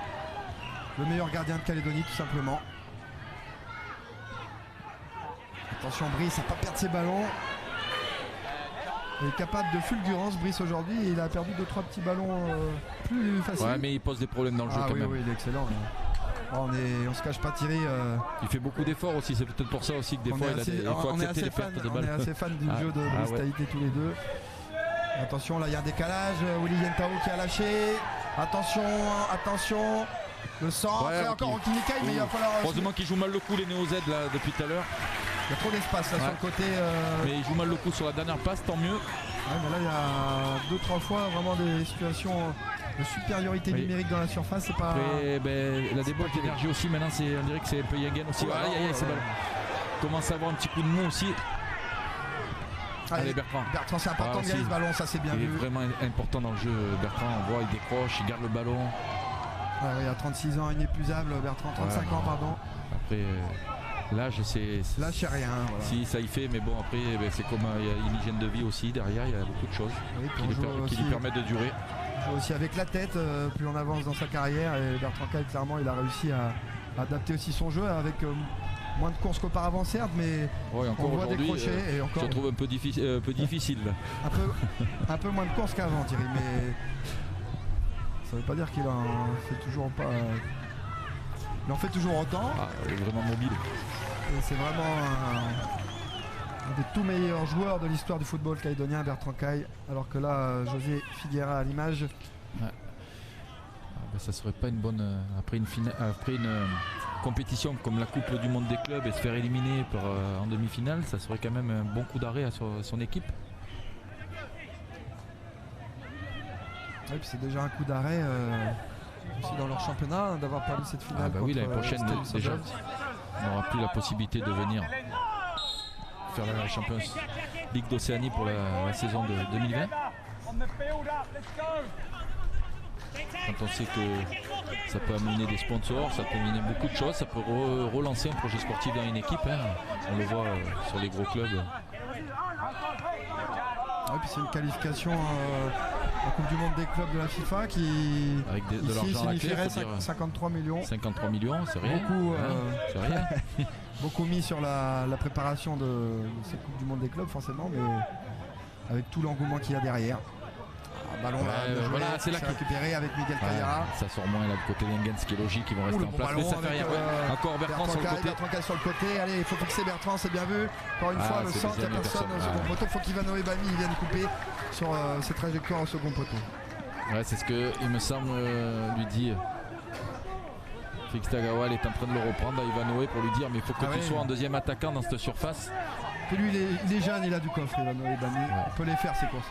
S1: Le meilleur gardien de Calédonie tout simplement. Attention Brice à pas perdre ses ballons. Il est capable de fulgurance Brice aujourd'hui. Il a perdu 2-3 petits ballons plus faciles.
S2: Ouais, mais il pose des problèmes dans le jeu quand
S1: oui,
S2: même.
S1: oui, il est excellent. On se cache pas Thierry.
S2: Il fait beaucoup d'efforts aussi, c'est peut-être pour ça aussi que des fois il faut accepter les pertes de
S1: on
S2: balles.
S1: est assez fan du jeu de Brice Daïté tous les deux. Attention, là il y a un décalage. Willy Yentao qui a lâché. Attention, attention. Le centre, et encore Rocky Nikai, mais il va falloir.
S2: Heureusement qu'ils jouent mal le coup les Néo-Z là depuis tout à l'heure.
S1: Il y a trop d'espace là sur le côté.
S2: Mais ils jouent mal le coup sur la dernière passe, tant mieux.
S1: Ouais, mais là il y a 2-3 fois vraiment des situations de supériorité numérique dans la surface. C'est pas.
S2: Après, la débauche d'énergie aussi maintenant, on dirait que c'est un peu Yengen aussi. C'est ballon. Commence à avoir un petit coup de mou aussi. Allez Bertrand.
S1: Bertrand, c'est important de gagner ce ballon, ça c'est bien vu.
S2: Il est vraiment important dans le jeu. Bertrand, on voit, il décroche, il garde le ballon.
S1: Il a 36 ans, inépuisable. Bertrand, 35 ans, pardon.
S2: Après, l'âge, c'est.
S1: L'âge, c'est rien. Voilà.
S2: Si, ça y fait, mais bon, après, c'est comme il y a une hygiène de vie aussi. Derrière, il y a beaucoup de choses qui lui permettent de durer.
S1: Il joue aussi avec la tête, plus on avance dans sa carrière. Et Bertrand Caille, clairement, il a réussi à adapter aussi son jeu avec. Moins de courses qu'auparavant certes, mais
S2: encore
S1: on voit décrocher et encore.
S2: Je trouve un peu difficile.
S1: un peu moins de courses qu'avant Thierry, mais ça veut pas dire qu'il en fait toujours pas. Il en fait toujours autant.
S2: Il est vraiment mobile.
S1: Et c'est vraiment un des tout meilleurs joueurs de l'histoire du football calédonien, Bertrand Caille. Alors que là, José Figuera à l'image.
S2: Ça serait pas une bonne après une compétition comme la Coupe du Monde des clubs et se faire éliminer en demi-finale, ça serait quand même un bon coup d'arrêt à son équipe.
S1: Oui, c'est déjà un coup d'arrêt aussi dans leur championnat d'avoir perdu cette finale.
S2: Oui, l'année prochaine déjà, on n'aura plus la possibilité de venir faire la Champions League d'Océanie pour la saison de 2020. Quand on sait que ça peut amener des sponsors, ça peut amener beaucoup de choses, ça peut relancer un projet sportif dans une équipe. On le voit sur les gros clubs.
S1: Puis c'est une qualification en Coupe du Monde des clubs de la FIFA qui
S2: avec de l'argent à la clé,
S1: 53 millions.
S2: 53 millions, c'est rien.
S1: Beaucoup,
S2: c'est rien.
S1: Beaucoup mis sur la préparation de cette Coupe du Monde des clubs forcément, mais avec tout l'engouement qu'il y a derrière. Ballon
S2: voilà, c'est là
S1: récupéré avec Miguel Caillera.
S2: Ça sort moins là du côté d'Engens, ce qui est logique, ils vont rester en place. Mais ça fait rien. Encore Bertrand sur le côté.
S1: Bertrand Caille sur le côté. Allez, il faut fixer Bertrand, c'est bien vu. Encore une fois, le centre, il n'y a personne au second poteau. Il faut qu'Ivano Ebami vienne couper sur ses trajectoires au second poteau.
S2: Ouais, c'est ce que il me semble lui dit. Félix Tagawa est en train de le reprendre à Ivanoé pour lui dire mais il faut que tu sois en deuxième attaquant dans cette surface.
S1: Et lui il est jeune, il a du coffre, Ivanoé Ebami. Il peut les faire ces courses.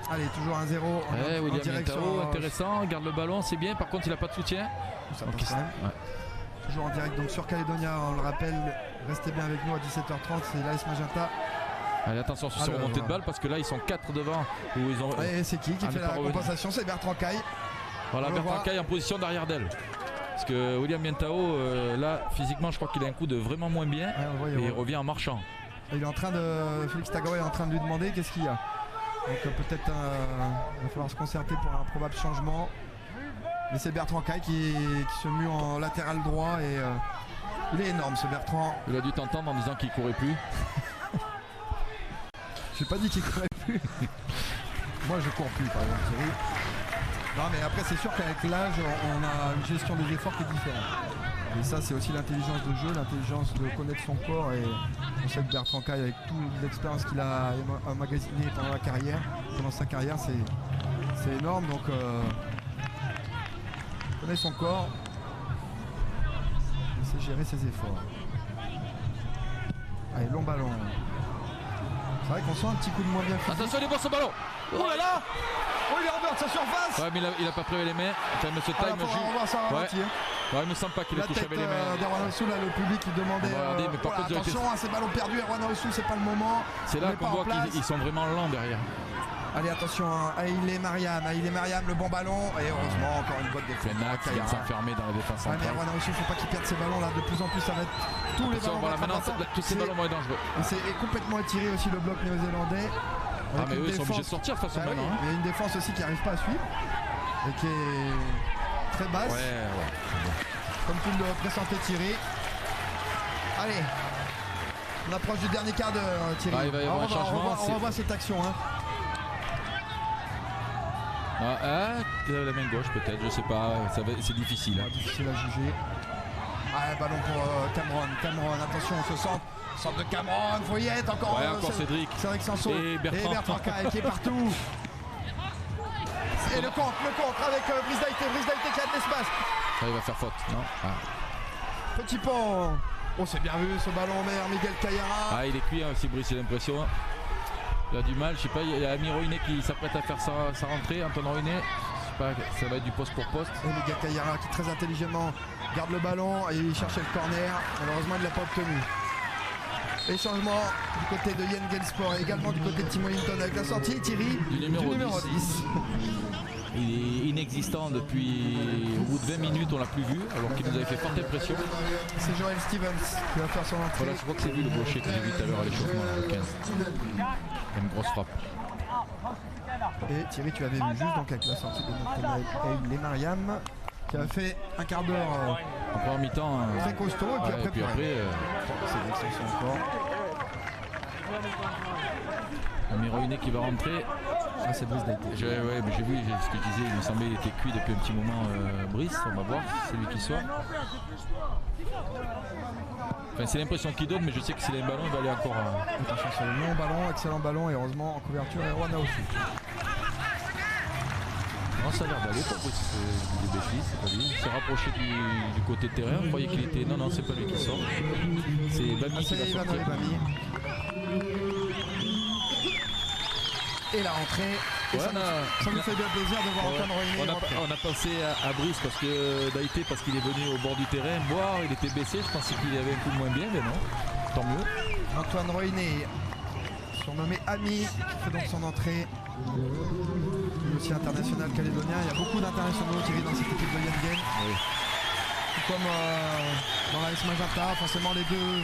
S1: Allez, toujours 1-0.
S2: William Mentao, intéressant, garde le ballon, c'est bien. Par contre, il n'a pas de soutien.
S1: Ça passe quand même. Toujours en direct donc sur Calédonia, on le rappelle, restez bien avec nous à 17h30, c'est l'AS Magenta.
S2: Allez, attention sur cette remontée de balle parce que là ils sont 4 devant. Où ils ont,
S1: c'est qui fait la compensation? C'est Bertrand Caille.
S2: Voilà, Bertrand Caille en position d'arrière d'aile. Parce que William Mentao, là physiquement je crois qu'il a un coup de vraiment moins bien. Et il revient en marchant.
S1: Il est en train de. Félix Tagawa est en train de lui demander qu'est-ce qu'il y a. Donc peut-être il va falloir se concerter pour un probable changement. Mais c'est Bertrand Caille qui se mue en latéral droit et il est énorme ce Bertrand.
S2: Il a dû t'entendre en disant qu'il courait plus.
S1: J'ai pas dit qu'il courait plus. Moi je cours plus par exemple Thierry. Non mais après c'est sûr qu'avec l'âge on a une gestion des efforts qui est différente. Et ça c'est aussi l'intelligence de jeu, l'intelligence de connaître son corps et on sait que Bertrand Caille avec toute l'expérience qu'il a emmagasinée pendant sa carrière c'est énorme donc il connaît son corps, il sait gérer ses efforts. Allez long ballon. C'est vrai qu'on sent un petit coup de moins bien physique.
S2: Attention il est bon ce ballon.
S1: Oh là là. Oh il est en dehors de sa surface.
S2: Ouais mais il a pas prévu les mains. Enfin monsieur Time il me semble pas qu'il a touché avec les mains.
S1: D'Erwan Ossou là le public qui demandait
S2: mais par contre,
S1: attention à ces ballons perdus. Erwan Ossou c'est pas le moment.
S2: C'est là qu'on voit qu'ils sont vraiment lents derrière.
S1: Allez attention Aïlé Mariam, le bon ballon et heureusement encore une botte de
S2: Fenac qui vient s'enfermer dans la défense centrale.
S1: Mais Erwan Ossou faut pas qu'il perde ces ballons là, de plus en plus ça va être tous les ballons.
S2: Voilà, maintenant tous ces ballons vont être dangereux.
S1: C'est complètement étiré aussi le bloc néo-zélandais.
S2: Ah mais eux ils sont obligés de sortir face au ballon.
S1: Il y a une défense aussi qui n'arrive pas à suivre et qui est très basse. Comme tu le pressentais Thierry. Allez, on approche du dernier quart d'heure Thierry.
S2: Il va y avoir un changement.
S1: On revoit cette action.
S2: La main gauche peut-être, je sais pas, c'est difficile.
S1: Difficile à juger. Ballon pour Cameron, attention on se centre de Cameron, faut y être encore.
S2: Encore Cédric
S1: Sanson et Bertrand Caille qui est partout. Et le contre avec Brice Daïté qui a de l'espace.
S2: Il va faire faute, non
S1: Petit pont. Oh c'est bien vu ce ballon en mer, Miguel Caillera.
S2: Il est cuit aussi Brice, j'ai l'impression. Il a du mal, je sais pas, il y a Amir Roiné qui s'apprête à faire sa rentrée, Antoine Roiné. Je sais pas, ça va être du poste pour poste.
S1: Et Miguel Caillera qui très intelligemment garde le ballon et il cherchait le corner. Malheureusement il ne l'a pas obtenu. Et changement du côté de Yen Gensport et également du côté de Tim Wellington avec la sortie Thierry
S2: du numéro 10. Il est inexistant depuis au bout de 20 minutes, on l'a plus vu alors qu'il nous avait fait forte impression.
S1: C'est Joel Stevens qui va faire son entrée.
S2: Voilà, je crois que c'est lui le gaucher que j'ai vu tout à l'heure à l'échauffement, le 15. Une grosse frappe.
S1: Et Thierry, tu avais vu juste donc avec la sortie de notre Aïlé Mariam qui a fait un quart d'heure
S2: en première mi-temps
S1: très costaud et puis après c'est l'extension encore.
S2: Amir Roiné qui va rentrer.
S1: C'est Brice Daïté.
S2: J'ai vu ce que je disais, il me semblait qu'il était cuit depuis un petit moment Brice, on va voir si c'est lui qui sort. Enfin, c'est l'impression qu'il donne, mais je sais que s'il a un ballon, il va aller encore.
S1: Attention sur le long ballon, excellent ballon et heureusement en couverture Erwan Ossou.
S2: Non, ça a l'air d'aller pour Brice, des bêtises, c'est pas lui. Il s'est rapproché du côté de terrain, on croyait qu'il était. Non, c'est pas lui qui sort. C'est Bami qui va sortir. Et la rentrée. Et ça nous fait bien plaisir de voir Antoine Roiné. On a pensé à Brice parce que Daïté, parce qu'il est venu au bord du terrain boire, il était baissé, je pensais qu'il avait un coup de moins bien, mais non, tant mieux.
S1: Antoine Roiné, surnommé Ami, qui fait donc son entrée. Il est aussi international calédonien, il y a beaucoup d'internationaux qui vivent dans cette équipe de Yengen.
S2: Oui.
S1: Tout comme dans l'AS Magenta, forcément les deux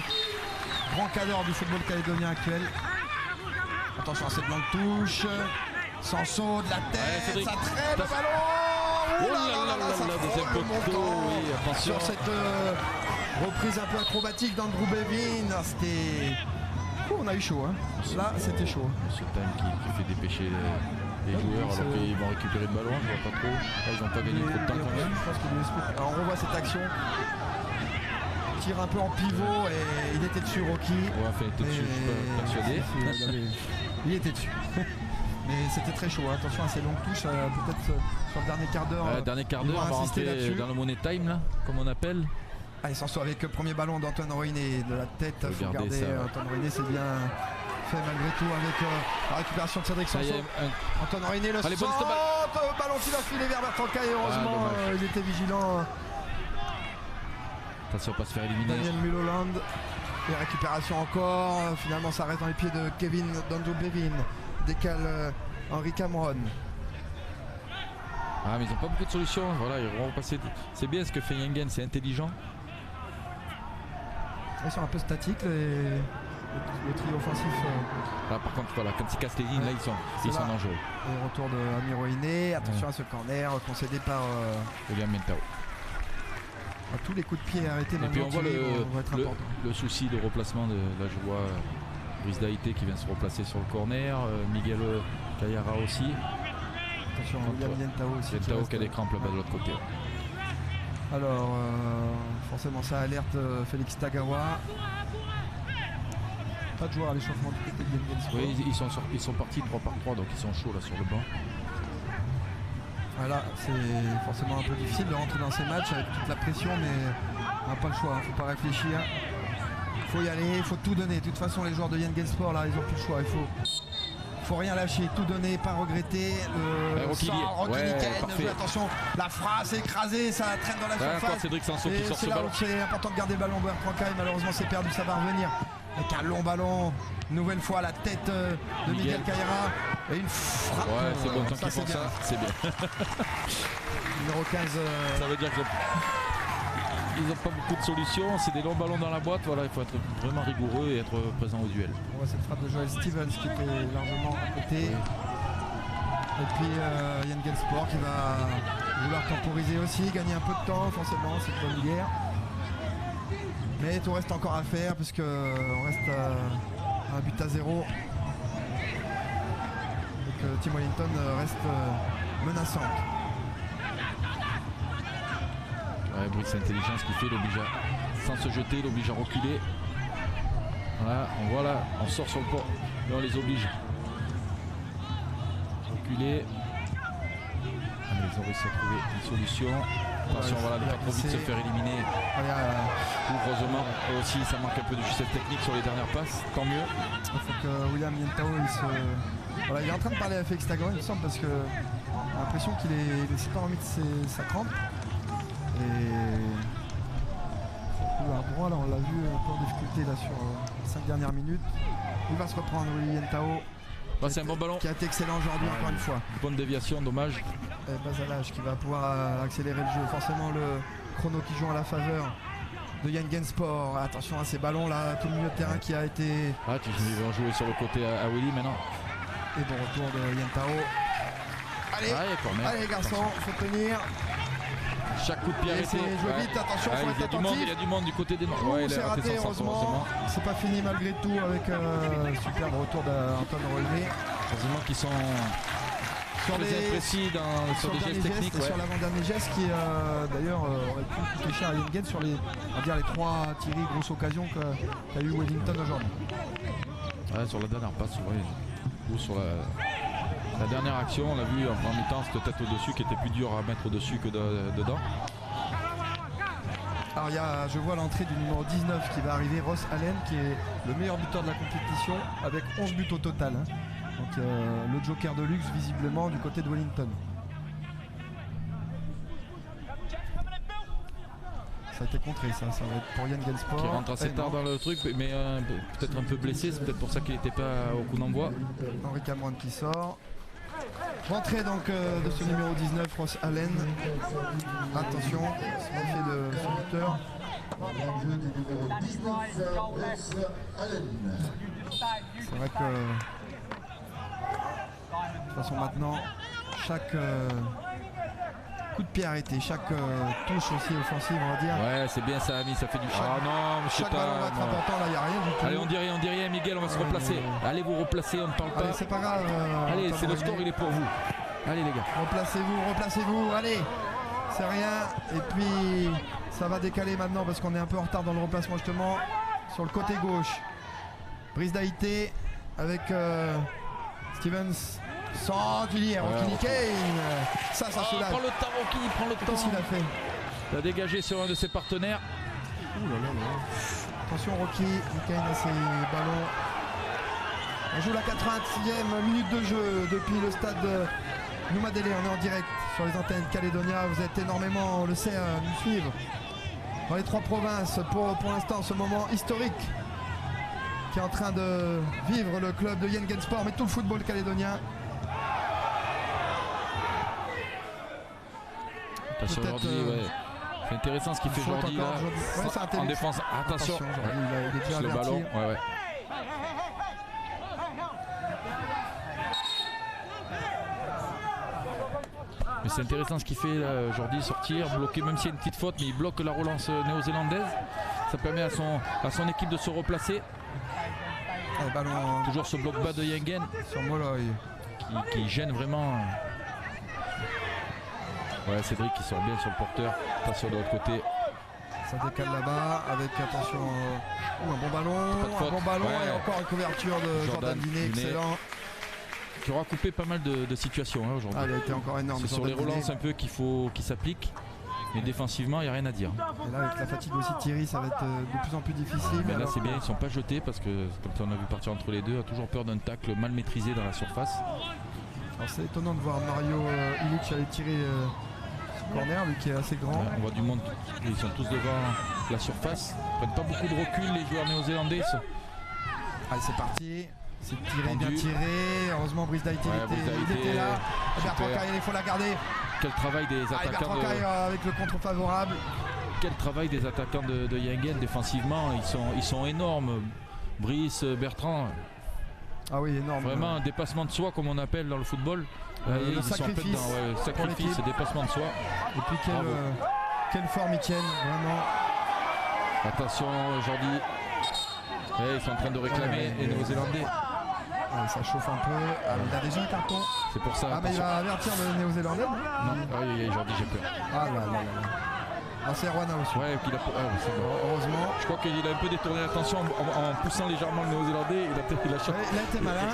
S1: grands cadres du football calédonien actuel. Attention à cette longue touche, Sanson de la tête, ça traîne le ballon.
S2: Oh là là, deuxième poteau, oui, attention.
S1: Sur cette reprise un peu acrobatique d'Andrew Bevin, c'était... on a eu chaud, hein. Là c'était chaud.
S2: Monsieur Time qui fait dépêcher les joueurs alors qu'ils vont récupérer le ballon, je vois pas trop. Là, ils n'ont pas gagné trop de temps quand même.
S1: Je pense qu'il lui explique. Alors on revoit cette action. Tire un peu en pivot et il était dessus Rocky.
S2: Ouais, enfin, il était dessus, je suis pas persuadé.
S1: Il était dessus. Mais c'était très chaud, attention à ces longues touches, peut-être sur le dernier quart d'heure.
S2: Dernier quart d'heure, on va rentrer dans le money time là, comme on appelle.
S1: Ah, il s'en sort avec le premier ballon d'Antoine Roiné de la tête. Faut regarder Antoine Roiné, c'est bien fait malgré tout avec la récupération de Cédric Sanson. Antoine Roiné, le ballon qui va filer vers Bertrand Caille. Heureusement, il était vigilant.
S2: Attention, pas se faire éliminer.
S1: Daniel Mulholland. Et récupération encore. Finalement, ça reste dans les pieds de Kevin Danzo-Bevin. Décale Henri Cameron.
S2: Ah, mais ils n'ont pas beaucoup de solutions. Voilà, ils vont repasser. C'est bien ce que fait Yengen, c'est intelligent.
S1: Ils sont un peu statiques, le trio offensif.
S2: Là, par contre, voilà, quand ils cassent les lignes, là, ils sont dangereux.
S1: Et retour de Amir Roiné. Attention à ce corner concédé par
S2: William Mentao.
S1: Tous les coups de pied arrêtés.
S2: Et puis on voit le souci de replacement de là, je vois Brice Daïté qui vient se replacer sur le corner, Miguel Kayara aussi.
S1: Attention, William Mentao aussi.
S2: Mentao qui a des crampes là-bas de l'autre côté.
S1: Alors, forcément, ça alerte Félix Tagawa. Pas de joueur à l'échauffement du côté de Yengen Sport.
S2: Oui, ils sont partis 3 par 3, donc ils sont chauds là sur le banc.
S1: Voilà, c'est forcément un peu difficile de rentrer dans ces matchs avec toute la pression, mais on n'a pas le choix, il ne faut pas réfléchir. Il faut y aller, il faut tout donner. De toute façon, les joueurs de Yengen Sport, là, ils n'ont plus le choix. Il faut rien lâcher, tout donner, pas regretter.
S2: Rocky Nickel,
S1: attention, la phrase écrasée, ça traîne dans la surface.
S2: Cédric Sanson qui sort ce ballon.
S1: C'est important de garder le ballon. Bertrand Caille, malheureusement, c'est perdu, ça va revenir. Avec un long ballon, nouvelle fois la tête de Miguel Kayara. Et une frappe.
S2: Ouais, c'est bon, tant qu'ils font ça, c'est bien.
S1: Numéro 15.
S2: Ça veut dire qu'ils n'ont pas beaucoup de solutions. C'est des longs ballons dans la boîte. Voilà, il faut être vraiment rigoureux et être présent au duel.
S1: On voit cette frappe de Joel Stevens qui était largement à côté. Oui. Et puis Yengen Sport qui va vouloir temporiser aussi, gagner un peu de temps, forcément, c'est une bonne guerre. Mais tout reste encore à faire puisque on reste à un but à 0. Et que Tim Wellington reste menaçante.
S2: Ouais, Brice, c'est intelligent ce qu'il fait, il oblige sans se jeter, il oblige à reculer. Voilà, on voit là, on sort sur le port, mais on les oblige. Reculer. Allez, ils ont réussi à trouver une solution. Attention, voilà, ne pas trop vite se faire éliminer. Heureusement, aussi, ça manque un peu de justesse technique sur les dernières passes, tant mieux.
S1: Il faut que William Mentao, il est en train de parler à Félix Tagawa, il me semble, parce que j'ai l'impression qu'il ne s'est pas remis de sa crampe. Et à droit, là, on l'a vu un peu en difficulté là, sur les 5 dernières minutes. Il va se reprendre, William Mentao.
S2: C'est un bon ballon.
S1: Qui a été excellent aujourd'hui, encore une fois.
S2: Bonne déviation, dommage.
S1: Bazalage qui va pouvoir accélérer le jeu. Forcément, le chrono qui joue à la faveur de Yengen Sport. Attention à ces ballons là, tout le milieu de terrain qui a été.
S2: Ah, tu vas jouer sur le côté à Willy maintenant.
S1: Et bon retour de Yentao. Allez, les garçons, il faut tenir.
S2: Chaque coup de pied arrêté.
S1: Joué vite, attention, faut être attentif.
S2: Il y a du monde du côté des Noirs.
S1: C'est raté, heureusement. C'est pas fini malgré tout avec superbe retour d'Antoine Roiné.
S2: Heureusement qu'ils sont très imprécis sur des gestes techniques.
S1: Sur l'avant-dernier geste qui d'ailleurs aurait pu coûter cher à Yengen sur les 3 tirées grosses occasions qu'a eu Wellington aujourd'hui.
S2: Ouais, sur la dernière passe, ou sur la dernière action, on l'a vu en premier temps, cette tête au-dessus qui était plus dur à mettre au-dessus que dedans.
S1: Alors je vois l'entrée du numéro 19 qui va arriver, Ross Allen, qui est le meilleur buteur de la compétition avec 11 buts au total. Donc le joker de luxe visiblement du côté de Wellington. Ça a été contré, ça va être pour Yengen Sport.
S2: Qui rentre assez tard dans le truc, mais peut-être un peu blessé, c'est peut-être pour ça qu'il n'était pas au coup d'envoi.
S1: Henri Cameron qui sort. Rentrée donc de ce numéro 19, Ross Allen. Attention, c'est l'effet de ce buteur. C'est vrai que de toute façon maintenant chaque coup de pied arrêté. Chaque touche aussi offensive, on va dire.
S2: Ouais, c'est bien ça, Ami, ça fait du. Ah non, monsieur
S1: Chaque ballon va être important, là, il n'y a rien du tout.
S2: Allez, on dit rien, Miguel, on va se replacer. Allez, vous replacer, on ne parle pas.
S1: Allez, c'est pas grave.
S2: Allez, c'est le score, il est pour vous. Allez, les gars.
S1: Replacez-vous, allez. C'est rien. Et puis, ça va décaler maintenant parce qu'on est un peu en retard dans le remplacement, justement. Sur le côté gauche. Brice Daïté avec Stevens. Sans Villiers, Rocky Kane. Ça soulage.
S2: Prends le temps, Rocky, prends le temps.
S1: Qu'est-ce qu'il a fait?
S2: Il a dégagé sur un de ses partenaires.
S1: Ouh là là là. Attention, Rocky Kane a ses ballons. On joue la 86e minute de jeu depuis le stade Noumadélé. On est en direct sur les antennes Calédonia. Vous êtes énormément, on le sait, à nous suivre dans les 3 provinces pour l'instant ce moment historique qui est en train de vivre le club de Yengen Sport, mais tout le football calédonien.
S2: Attention Jordi, ouais. C'est intéressant ce qu'il fait Jordi là.
S1: Ouais,
S2: en défense, attention.
S1: Jordi, il est déjà
S2: le
S1: averti.
S2: ballon, ouais. Mais c'est intéressant ce qu'il fait là, Jordi, sortir, bloquer, même s'il y a une petite faute, mais il bloque la relance néo-zélandaise. Ça permet à son équipe de se replacer.
S1: Le ballon
S2: toujours ce bloc bas de Yengen
S1: sur Molloy
S2: qui gêne vraiment. Ouais, Cédric qui sort bien sur le porteur. Attention de l'autre côté.
S1: Ça décale là-bas avec attention. Un bon ballon,
S2: ouais.
S1: Et encore une couverture de Jordan Diné, excellent.
S2: Qui aura coupé pas mal de situations aujourd'hui.
S1: Il a été encore énorme.
S2: C'est sur les relances un peu qu'il s'applique. Mais défensivement, il n'y a rien à dire.
S1: Et là, avec la fatigue aussi de Thierry, ça va être de plus en plus difficile.
S2: Mais là, c'est bien, ils ne sont pas jetés parce que, comme on a vu partir entre les deux, a toujours peur d'un tacle mal maîtrisé dans la surface.
S1: Alors, c'est étonnant de voir Mario Ilic aller tirer ce corner, lui qui est assez grand.
S2: Ouais, on voit du monde, ils sont tous devant la surface. Ils ne prennent pas beaucoup de recul, les joueurs néo-zélandais.
S1: Allez, c'est parti. C'est tiré, bien tiré. Heureusement, Brice Daïté était là. Bertrand Caille, il faut la garder.
S2: Quel travail des attaquants
S1: avec le contre favorable.
S2: Quel travail des attaquants de Yengen défensivement, ils sont énormes. Brice, Bertrand.
S1: Ah oui, énorme.
S2: Vraiment un dépassement de soi comme on appelle dans le football.
S1: Le sacrifice,
S2: sacrifice, dépassement de soi.
S1: Et puis quelle forme ils tiennent, vraiment.
S2: Attention Jordi. Ils sont en train de réclamer les Néo-Zélandais.
S1: Ça chauffe un peu. Il a déjà un carton.
S2: C'est pour ça.
S1: Mais il va avertir le Néo-Zélandais.
S2: Non, Jordi, j'ai peur.
S1: C'est Rwanda aussi.
S2: Ouais, c'est bon.
S1: Heureusement.
S2: Je crois qu'il a un peu détourné l'attention en poussant légèrement le Néo-Zélandais. Il a
S1: été malin.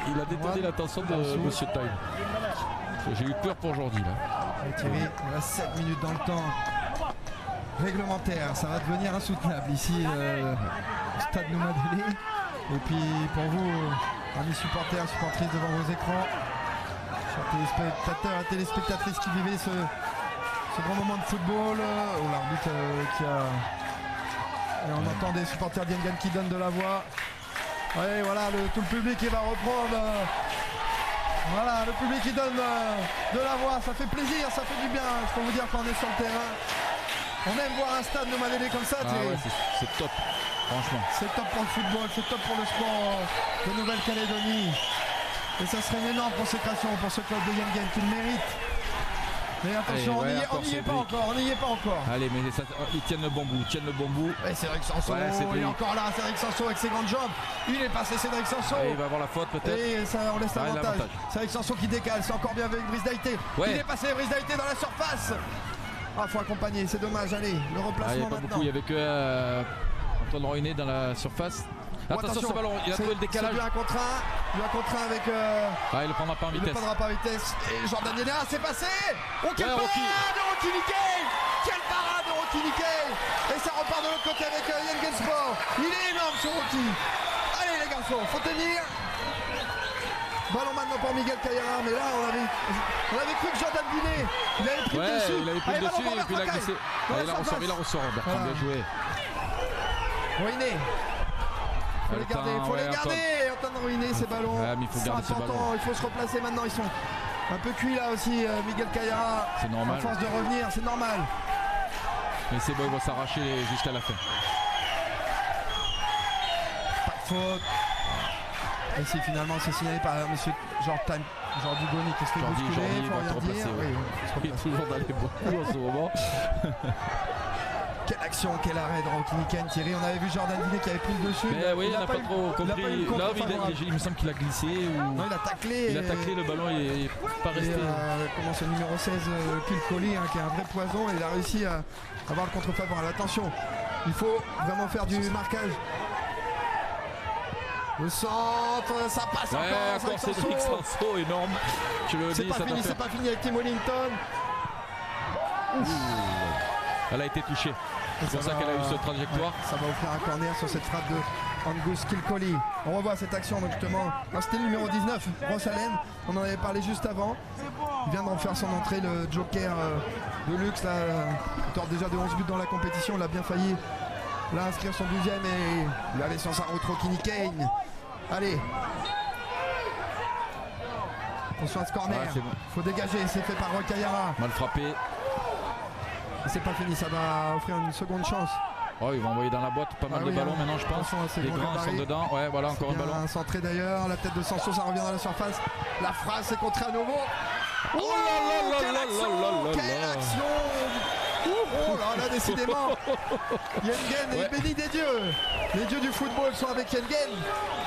S2: Il a détourné l'attention de Monsieur Time. J'ai eu peur pour Jordi là.
S1: Thierry, il reste 7 minutes dans le temps réglementaire. Ça va devenir insoutenable ici au stade Noumadélé. Et puis pour vous, amis supporters, supportrices devant vos écrans, chers téléspectateurs et téléspectatrices qui vivaient ce grand moment de football, l'arbitre qui a... Et on entend des supporters d'Yengen qui donnent de la voix. Ouais, voilà, tout le public qui va reprendre. Voilà, le public qui donne de la voix, ça fait plaisir, ça fait du bien. Il faut vous dire quand on est sur le terrain. On aime voir un stade Noumadélé comme ça, Thierry.
S2: Ouais, c'est top, franchement.
S1: C'est top pour le football, c'est top pour le sport de Nouvelle-Calédonie. Et ça serait une énorme consécration pour ce club de Yengen qui le mérite. Mais attention,
S2: allez,
S1: on n'y est pas encore.
S2: Allez, mais ils tiennent le bon bout,
S1: Et Cédric Sanson, il est encore là, Cédric Sanson avec ses grandes jambes. Il est passé, Cédric Sanson.
S2: Il va avoir la faute peut-être.
S1: Et ça, on laisse l'avantage. Cédric Sanson qui décale, c'est encore bien avec Brice Daïté. Il est passé, Brice Daïté dans la surface. Faut accompagner, c'est dommage. Allez, le replacement maintenant.
S2: Beaucoup, il y avait que Antoine Royné dans la surface. Attention ce ballon, il a trouvé le décalage.
S1: Il a contre un avec.
S2: Il le prendra pas en vitesse.
S1: Il le prendra pas en vitesse. Et Jordan Diné, c'est passé. Quelle parade de Rocky Kane. Quelle parade de Rocky Kane. Et ça repart de l'autre côté avec Yengen Sport. Il est énorme ce Rocky. Allez les garçons, faut tenir. Ballon maintenant pour Miguel Caillera, mais là on avait cru que Jordan Diné il avait pris le dessus.
S2: Il avait pris le dessus et puis il a glissé. Il la ressort. Bertrand, bien joué.
S1: Royné. Il faut les garder, Antoine Royné, ces ballons.
S2: Il faut garder ces ballons.
S1: Il faut se replacer maintenant. Ils sont un peu cuits là aussi, Miguel Caillera.
S2: C'est normal.
S1: À force de revenir, c'est normal.
S2: Mais c'est bon, il va s'arracher jusqu'à la fin.
S1: Pas de faute. Et si finalement c'est signalé par monsieur Jordi Boni qui se fait bousculer, il faut rien dire. Oui,
S2: il est toujours dans les bons coups en ce moment.
S1: Quelle action, quel arrêt de Rocky Ken, Thierry. On avait vu Jordan Diné qui avait pris le dessus.
S2: Mais oui, on n'a pas trop compris. Là, il me semble qu'il a glissé.
S1: Non, il a taclé.
S2: Il a taclé, le ballon est pas resté.
S1: Comment c'est le numéro 16, Kilcoli, qui est un vrai poison. Il a réussi à avoir le contre-favorable. Attention, il faut vraiment faire du marquage. Le centre, ça passe encore
S2: Cédric Sanso, énorme.
S1: C'est pas fini avec Tim Wellington.
S2: Elle a été touchée. C'est pour ça qu'elle a eu cette trajectoire.
S1: Ouais, ça va offrir un corner sur cette frappe de Angus Kilcoli. On revoit cette action donc justement. C'était le numéro 19, Ross Allen. On en avait parlé juste avant. Il vient d'en faire son entrée, le joker de luxe. Là, auteur déjà de 11 buts dans la compétition. Il a bien failli là inscrire son 12e et il avait sur sa route Rocky Kane. Allez. Attention à ce corner.
S2: Bon.
S1: Faut dégager, c'est fait par Rocaillera.
S2: Mal frappé.
S1: C'est pas fini, ça va offrir une seconde chance.
S2: Oh, il va envoyer dans la boîte pas mal de ballons maintenant, je pense. Les grands sont dedans. Ouais, voilà, encore un ballon.
S1: Centré d'ailleurs, la tête de Sanso, ça revient dans la surface. La phrase c'est contré à nouveau. Oh là là là là. Quelle action. Oh là là, décidément. Yengen est béni des dieux. Les dieux du football sont avec Yengen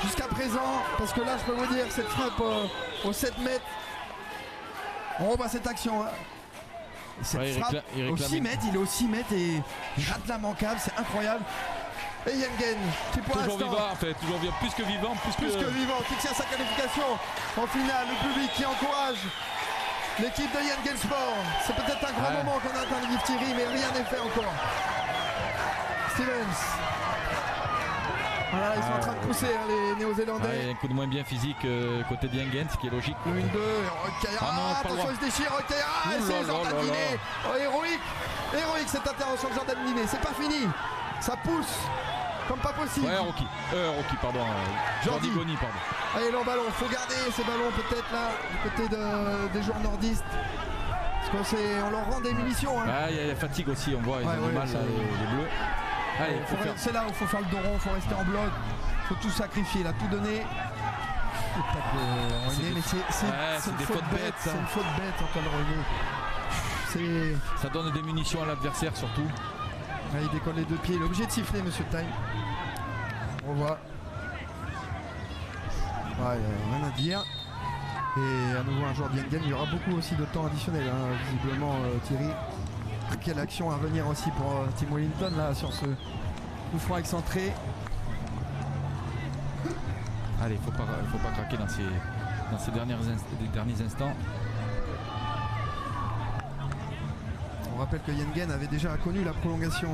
S1: jusqu'à présent. Parce que là, je peux vous dire, cette frappe au 7 mètres. On revoit cette action. Cette frappe au 6 mètres, il est au 6 mètres et il rate l'immanquable, c'est incroyable. Et Yengen qui pour
S2: toujours
S1: l'instant
S2: vivant en fait, toujours vivant, plus que vivant, plus que
S1: vivant, qui tient sa qualification en finale, le public qui encourage l'équipe de Yengen Sport. C'est peut-être un grand moment qu'on a atteint le Yves Thierry, mais rien n'est fait encore. Stevens. Voilà, ils sont en train de pousser les Néo-Zélandais.
S2: Il y a un coup de moins bien physique côté de Yengen, ce qui est logique.
S1: Le 1-2, attention, il se déchire, Rocaillera, c'est Jordan Diné. Héroïque cette intervention de Jordan Diné, c'est pas fini. Ça pousse comme pas possible.
S2: Ouais, Rocky, pardon. Jordi Boni, pardon.
S1: Allez, le ballon, faut garder ces ballons peut-être là, du côté des joueurs nordistes. Parce qu'on leur rend des munitions.
S2: Il y a la fatigue aussi, on voit, ils ont du mal, les bleus. Allez,
S1: c'est là où il faut faire le dos rond, il faut rester en bloc, il faut tout sacrifier, là, tout donner. Mais c'est
S2: des fautes bêtes.
S1: C'est une faute bête, Antoine René.
S2: Ça donne des munitions à l'adversaire surtout.
S1: Il décolle les deux pieds, il est obligé de siffler, monsieur Time. On voit. Il n'y a rien à dire. Et à nouveau un joueur d'Yengen, il y aura beaucoup aussi de temps additionnel, visiblement Thierry. Quelle action à venir aussi pour Tim Wellington là sur ce coup franc excentré.
S2: Allez, il faut pas craquer dans ces derniers instants.
S1: On rappelle que Yengen avait déjà connu la prolongation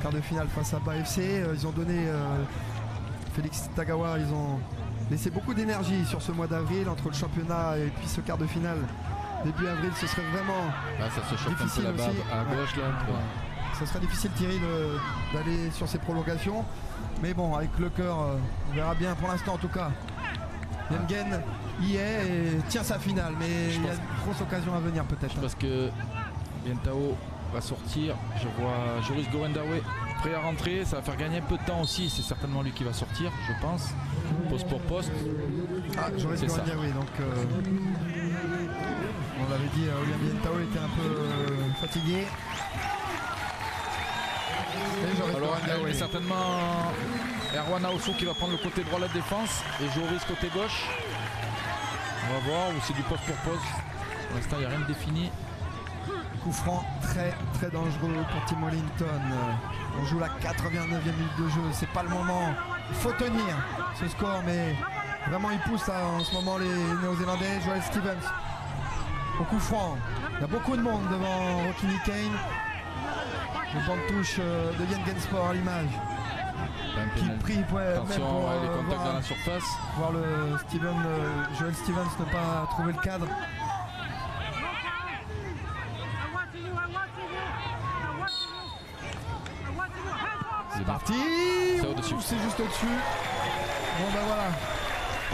S1: quart de finale face à BA FC. Ils ont donné Félix Tagawa, ils ont laissé beaucoup d'énergie sur ce mois d'avril entre le championnat et puis ce quart de finale. Début avril, ce serait vraiment
S2: ça se chauffe
S1: difficile
S2: un peu
S1: aussi.
S2: À gauche là.
S1: Ça serait difficile, Thierry, d'aller sur ces prolongations. Mais bon, avec le cœur, on verra bien pour l'instant en tout cas. Yengen y est et tient sa finale, mais il y a une grosse occasion à venir peut-être.
S2: Parce que Bientao va sortir. Je vois Joris Gowendawe prêt à rentrer. Ça va faire gagner un peu de temps aussi. C'est certainement lui qui va sortir, je pense. Poste pour poste.
S1: Joris Gowendawe, donc on l'avait dit, Olivier Bientao était un peu fatigué.
S2: Alors il y a certainement Erwan Aosso qui va prendre le côté droit de la défense et Joris côté gauche. On va voir, ou c'est du poste pour poste. Pour l'instant il n'y a rien de défini.
S1: Coup franc très très dangereux pour Tim Wellington. On joue la 89e minute de jeu, c'est pas le moment. Il faut tenir ce score, mais vraiment il pousse là, en ce moment les Néo-Zélandais. Joel Stevens au coup franc. Il y a beaucoup de monde devant Rocky Kane. Le banc de touche de Yengen Sport à l'image. Qui prie pour
S2: les contacts dans la surface.
S1: Voir le Joel Stevens ne pas trouver le cadre. C'est parti. C'est juste au-dessus. Bon ben voilà.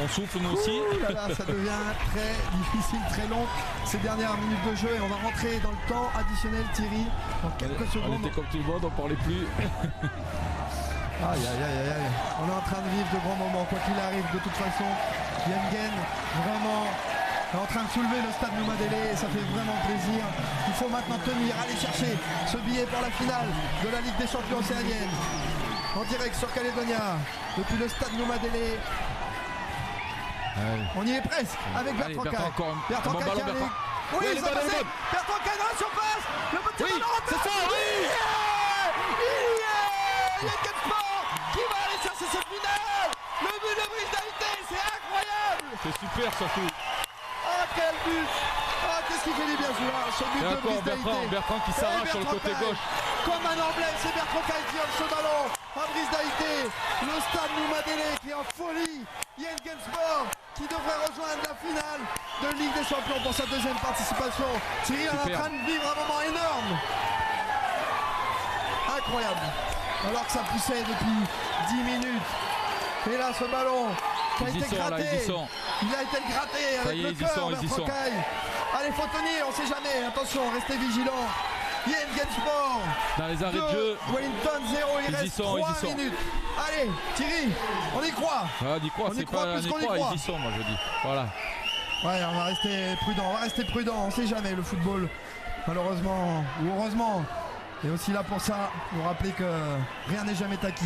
S2: On souffle nous aussi.
S1: Là, ça devient très difficile, très long ces dernières minutes de jeu et on va rentrer dans le temps additionnel, Thierry, dans quelques secondes.
S2: On était comme tout le monde, on parlait plus.
S1: Aïe. On est en train de vivre de grands moments, quoi qu'il arrive. De toute façon, Yengen vraiment est en train de soulever le stade Noumadélé, ça fait vraiment plaisir. Il faut maintenant tenir, aller chercher ce billet pour la finale de la Ligue des Champions océanienne. En direct sur Calédonia, depuis le stade Noumadélé. On y est presque avec Bertrand Caille. Bertrand Caille qui arrive. Oui, ça passe. Bertrand Caille dans la surface. Le petit ballon rentre.
S2: C'est ça, oui.
S1: Yann Sport qui va aller chercher cette finale. Le but de Brice Daïté, c'est incroyable.
S2: C'est super surtout.
S1: Ah, quel but. Ah, qu'est-ce qu'il fait du bien celui-là. Ce but de Brice Daïté.
S2: Bertrand qui s'arrache sur le côté gauche.
S1: Comme un emblème, c'est Bertrand Caille qui offre ce ballon à Brice Daïté. Le stade Noumadélé qui est en folie. Yann Sport qui devrait rejoindre la finale de Ligue des Champions pour sa deuxième participation. Thierry est en train de vivre un moment énorme. Incroyable. Alors que ça poussait depuis 10 minutes. Et là, ce ballon qui a été gratté. Il a été gratté avec le cœur, Bertrand Caille. Allez, faut tenir, on sait jamais. Attention, restez vigilants. Yann Sport.
S2: Dans les arrêts de jeu.
S1: Wellington 0, il reste 3 minutes. Allez, Thierry, on y croit.
S2: Ah, on y croit, c'est pas on y croit, ils y sont, moi je dis. Voilà.
S1: Ouais, on va rester prudent, on sait jamais le football. Malheureusement ou heureusement. Et aussi là pour ça, vous rappeler que rien n'est jamais acquis.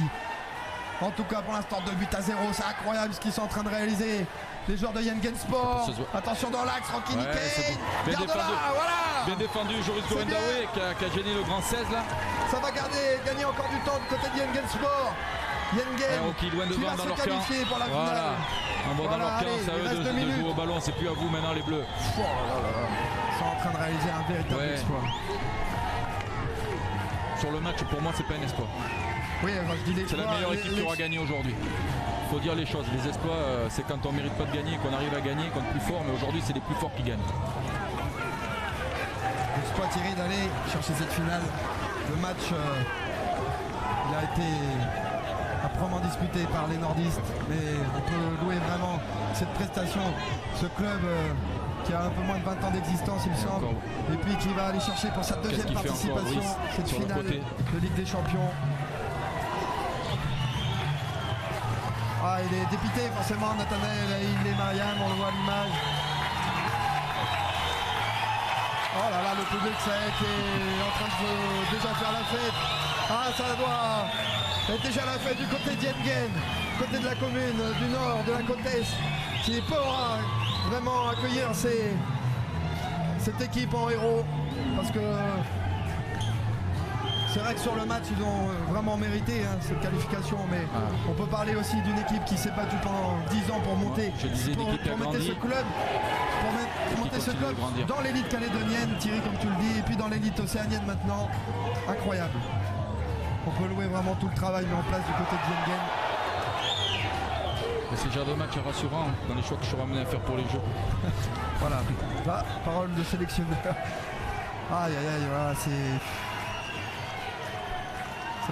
S1: En tout cas pour l'instant 2 buts à 0, c'est incroyable ce qu'ils sont en train de réaliser. Les joueurs de Yann Sport. Attention dans l'axe, Rankine Kane.
S2: Bien défendu,
S1: voilà.
S2: Bien défendu, Joris Gowendaoué qui a gêné le grand 16 là.
S1: Ça va gagner encore du temps du côté de Yann Sport. Yann
S2: qui loin devant dans leur camp.
S1: Pour la finale.
S2: On va dans leur camp, c'est à eux de jouer au ballon, c'est plus à vous maintenant les bleus.
S1: Ils sont en train de réaliser un véritable exploit.
S2: Sur le match, pour moi, c'est pas un exploit.
S1: Oui, moi je dis l'exploit.
S2: C'est la meilleure équipe qui aura gagné aujourd'hui. Il faut dire les choses. Les exploits, c'est quand on ne mérite pas de gagner, qu'on arrive à gagner contre plus fort, mais aujourd'hui, c'est les plus forts qui gagnent.
S1: L'exploit Thierry d'aller chercher cette finale. Le match, il a été âprement disputé par les nordistes, mais on peut louer vraiment cette prestation, ce club qui a un peu moins de 20 ans d'existence il me semble, et puis qui va aller chercher pour sa deuxième participation cette finale de Ligue des Champions. Ah, il est dépité forcément, Nathanaël, il est Mariam, on le voit à l'image. Oh là là, le public ça qui est en train de déjà faire la fête. Ah, ça doit être déjà la fête du côté d'Yengen, côté de la commune du nord, de la côte est, qui pourra vraiment accueillir cette équipe en héros. Parce que c'est vrai que sur le match, ils ont vraiment mérité cette qualification, mais on peut parler aussi d'une équipe qui s'est battue pendant 10 ans pour monter, pour monter ce club. Pour monter ce club dans l'élite calédonienne, Thierry comme tu le dis, et puis dans l'élite océanienne maintenant, incroyable. On peut louer vraiment tout le travail mis en place du côté de Yengen.
S2: C'est le genre de match rassurant dans les choix que je serai amené à faire pour les jeux.
S1: Voilà, la parole de sélectionneur. Aïe aïe aïe, voilà, c'est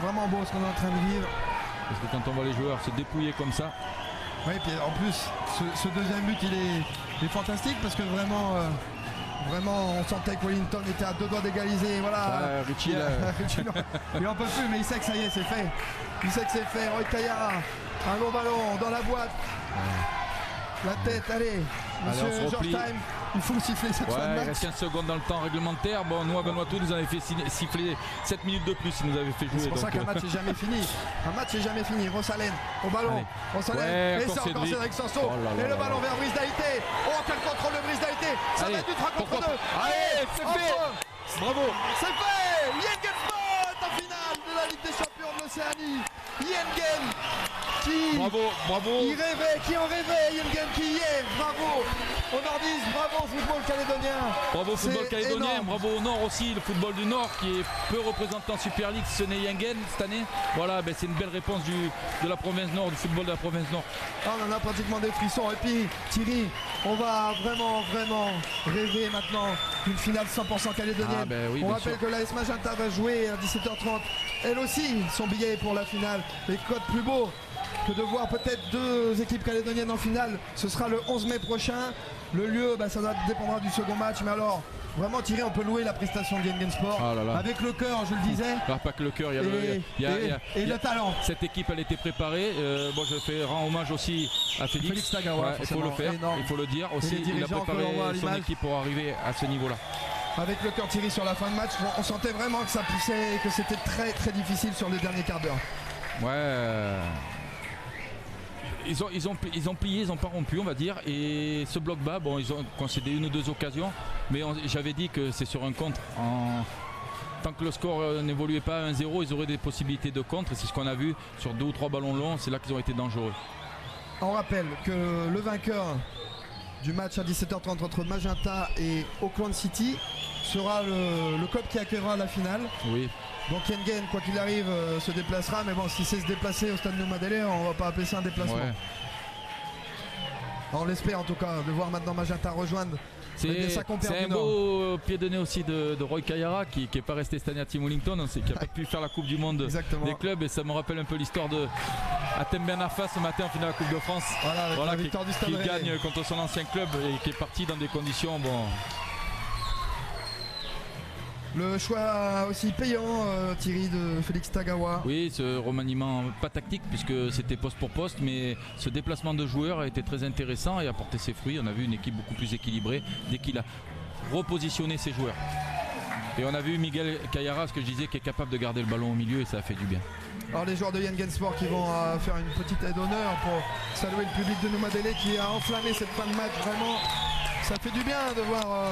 S1: vraiment beau ce qu'on est en train de vivre.
S2: Parce que quand on voit les joueurs se dépouiller comme ça.
S1: Oui, puis en plus, ce deuxième but, il est fantastique parce que vraiment, on sentait que Wellington était à 2 doigts d'égaliser. Voilà.
S2: Richie,
S1: il en peut plus, mais il sait que ça y est, c'est fait. Il sait que c'est fait. Roy Kayara, un long ballon dans la boîte. La tête, allez. Monsieur George Time, il faut siffler cette fin de match.
S2: Il reste 15 secondes dans le temps réglementaire. Bon, nous à Vanuatu, nous avait fait siffler 7 minutes de plus, il nous avait fait jouer.
S1: C'est pour ça qu'un match n'est jamais fini. Un match n'est jamais fini. Rosalen au ballon. Rosalen, et c'est encore Cédric Sanso. Et le ballon vers Brice Daïté. Oh, quel contrôle de Brice Daïté. Ça va être du 3 contre 2.
S2: Allez, c'est fait. Bravo.
S1: C'est fait. Yengen Sport en finale de la Ligue des Champions de l'Océanie. Yengen qui en rêvait, Yengen qui y est, bravo aux nordistes, bravo au football calédonien.
S2: Bravo au football calédonien,
S1: énorme.
S2: Bravo au Nord aussi, le football du Nord qui est peu représenté en Super League, si ce n'est Yengen cette année. Voilà, c'est une belle réponse de la province Nord, du football de la province Nord.
S1: Ah, on en a pratiquement des frissons. Et puis Thierry, on va vraiment rêver maintenant d'une finale 100% calédonienne. On rappelle que l'AS Magenta va jouer à 17h30. Elle aussi, son billet pour la finale. Les codes plus beaux que de voir peut-être 2 équipes calédoniennes en finale. Ce sera le 11 mai prochain. Le lieu, ça dépendra du second match. Mais alors, Vraiment Thierry, on peut louer la prestation de Yengen Sport.
S2: Ah là là.
S1: Avec le cœur, je le disais.
S2: Alors, pas que le cœur, il y a
S1: le talent.
S2: Cette équipe, elle était préparée. Bon, je rends hommage aussi à Félix
S1: Tagawa.
S2: Il faut le faire,
S1: énorme.
S2: il faut le dire aussi. Il a préparé son équipe pour arriver à ce niveau-là.
S1: Avec le cœur Thierry sur la fin de match, on sentait vraiment que ça poussait et que c'était très très difficile sur le dernier quart d'heure.
S2: Ouais. Ils ont plié, ils n'ont pas rompu, on va dire. Et ce bloc bas, bon, ils ont concédé une ou deux occasions, mais j'avais dit que c'est sur un contre. Tant que le score n'évoluait pas à 1-0, ils auraient des possibilités de contre. Et c'est ce qu'on a vu sur 2 ou 3 ballons longs. C'est là qu'ils ont été dangereux.
S1: On rappelle que le vainqueur du match à 17h30 entre Magenta et Auckland City sera le club qui accueillera la finale.
S2: Oui.
S1: Donc Yengen, quoi qu'il arrive, se déplacera. Mais bon, si c'est se déplacer au stade Noumadélé, on va pas appeler ça un déplacement.
S2: Ouais.
S1: On l'espère en tout cas de voir maintenant Magenta rejoindre.
S2: C'est un beau pied de nez aussi de Roy Kayara qui n'est pas resté cette année à Team Wellington, qui n'a pas pu faire la Coupe du Monde des clubs. Et ça me rappelle un peu l'histoire de Atem Ben Arfa ce matin en finale de la Coupe de France.
S1: Voilà, qui
S2: gagne contre son ancien club et qui est parti dans des conditions. Bon.
S1: Le choix aussi payant, Thierry, de Félix Tagawa.
S2: Oui, ce remaniement pas tactique puisque c'était poste pour poste, mais ce déplacement de joueurs a été très intéressant et a porté ses fruits. On a vu une équipe beaucoup plus équilibrée dès qu'il a repositionné ses joueurs. Et on a vu Miguel Kayara, ce que je disais, qui est capable de garder le ballon au milieu et ça a fait du bien.
S1: Alors les joueurs de Yengen Sport qui vont faire une petite aide d'honneur pour saluer le public de Noumadélé qui a enflammé cette fin de match. Vraiment, ça fait du bien de voir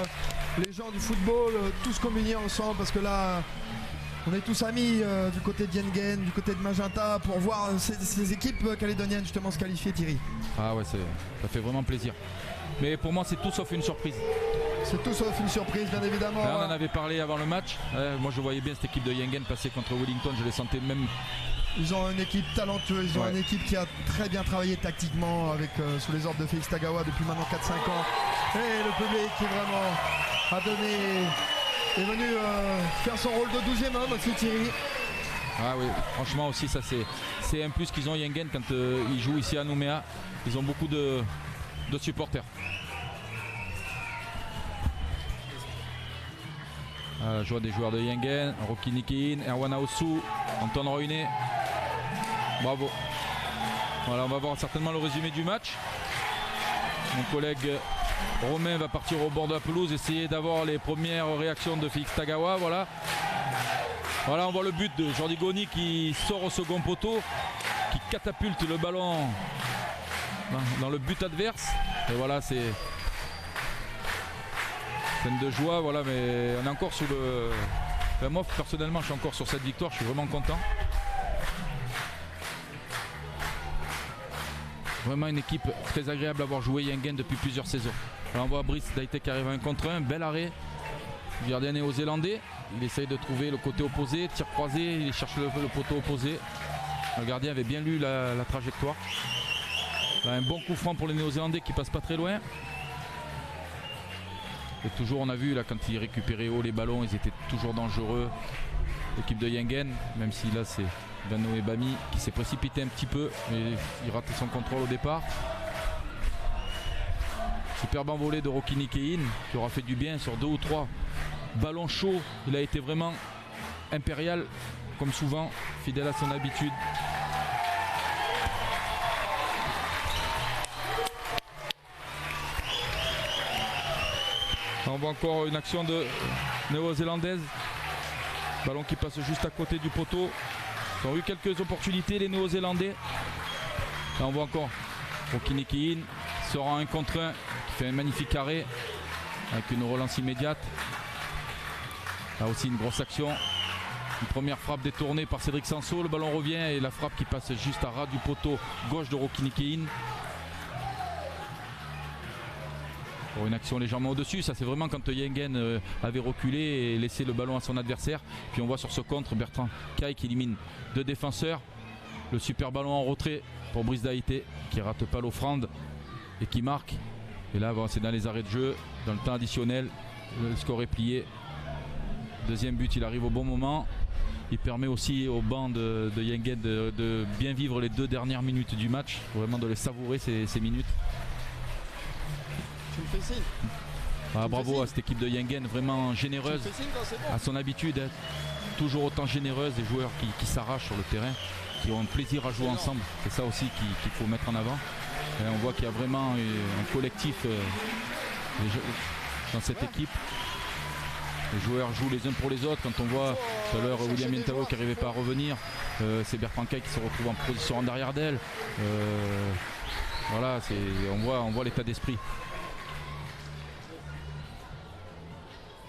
S1: les gens du football tous communier ensemble parce que là on est tous amis du côté de Yengen, du côté de Magenta pour voir ces équipes calédoniennes justement se qualifier, Thierry.
S2: Ah ouais, ça fait vraiment plaisir. Mais pour moi c'est tout sauf une surprise.
S1: C'est tout sauf une surprise bien évidemment.
S2: Là, on en avait parlé avant le match. Moi je voyais bien cette équipe de Yengen passer contre Wellington, je les sentais même.
S1: Ils ont une équipe talentueuse, ils ont une équipe qui a très bien travaillé tactiquement avec sous les ordres de Félix Tagawa depuis maintenant 4-5 ans. Et le public qui vraiment a donné, est venu faire son rôle de 12e homme aussi, Thierry.
S2: Ah oui, franchement aussi ça c'est un plus qu'ils ont Yengen quand ils jouent ici à Nouméa. Ils ont beaucoup de supporters. La joie des joueurs de Yengen, Rocky Nikin, Erwan Aossou, Anton Royné. Bravo. Voilà, on va voir certainement le résumé du match. Mon collègue Romain va partir au bord de la pelouse, essayer d'avoir les premières réactions de Félix Tagawa. Voilà, on voit le but de Jordi Goni qui sort au second poteau, qui catapulte le ballon dans le but adverse. Et voilà, c'est scène de joie. Voilà, mais on est encore sous le. Enfin, moi personnellement, je suis encore sur cette victoire. Je suis vraiment content. Vraiment une équipe très agréable à avoir joué Yengen depuis plusieurs saisons. Alors on voit Brice Daïté qui arrive à 1 contre 1, bel arrêt. Le gardien néo-zélandais, il essaye de trouver le côté opposé, tir croisé, il cherche le poteau opposé. Le gardien avait bien lu la trajectoire. Là, un bon coup franc pour les néo-zélandais qui passent pas très loin. Et toujours on a vu là quand ils récupéraient haut les ballons, ils étaient toujours dangereux. L'équipe de Yengen, même si là c'est Vano Bami qui s'est précipité un petit peu, mais il rate son contrôle au départ. Superbe envolée de Rocky Nikein qui aura fait du bien sur 2 ou 3 ballons chauds. Il a été vraiment impérial, comme souvent, fidèle à son habitude. On voit encore une action de néo-zélandaise. Ballon qui passe juste à côté du poteau. Ils ont eu quelques opportunités les néo-zélandais. Là on voit encore Rocky Nikein sort en 1 contre 1, qui fait un magnifique arrêt avec une relance immédiate. Là aussi une grosse action. Une première frappe détournée par Cédric Sanso. Le ballon revient et la frappe qui passe juste à ras du poteau gauche de Rocky Nikein. Pour une action légèrement au-dessus, ça c'est vraiment quand Yengen avait reculé et laissé le ballon à son adversaire. Puis on voit sur ce contre Bertrand Caille qui élimine 2 défenseurs. Le super ballon en retrait pour Brice Daïté qui rate pas l'offrande et qui marque. Et là bon, c'est dans les arrêts de jeu, dans le temps additionnel, le score est plié. Deuxième but, il arrive au bon moment. Il permet aussi au banc de Yengen de bien vivre les 2 dernières minutes du match, vraiment de les savourer ces minutes.
S1: Tu me fais signe.
S2: Bravo à cette équipe de Yengen, vraiment généreuse, à son habitude, hein, toujours autant généreuse, des joueurs qui s'arrachent sur le terrain, qui ont plaisir à jouer ensemble. C'est ça aussi qu'il faut mettre en avant. Et on voit qu'il y a vraiment un collectif dans cette équipe. Les joueurs jouent les uns pour les autres. Quand on voit tout à l'heure William Yentao qui n'arrivait pas à revenir, c'est Bertrand Caille qui se retrouve en position en derrière d'elle. Voilà, on voit l'état d'esprit.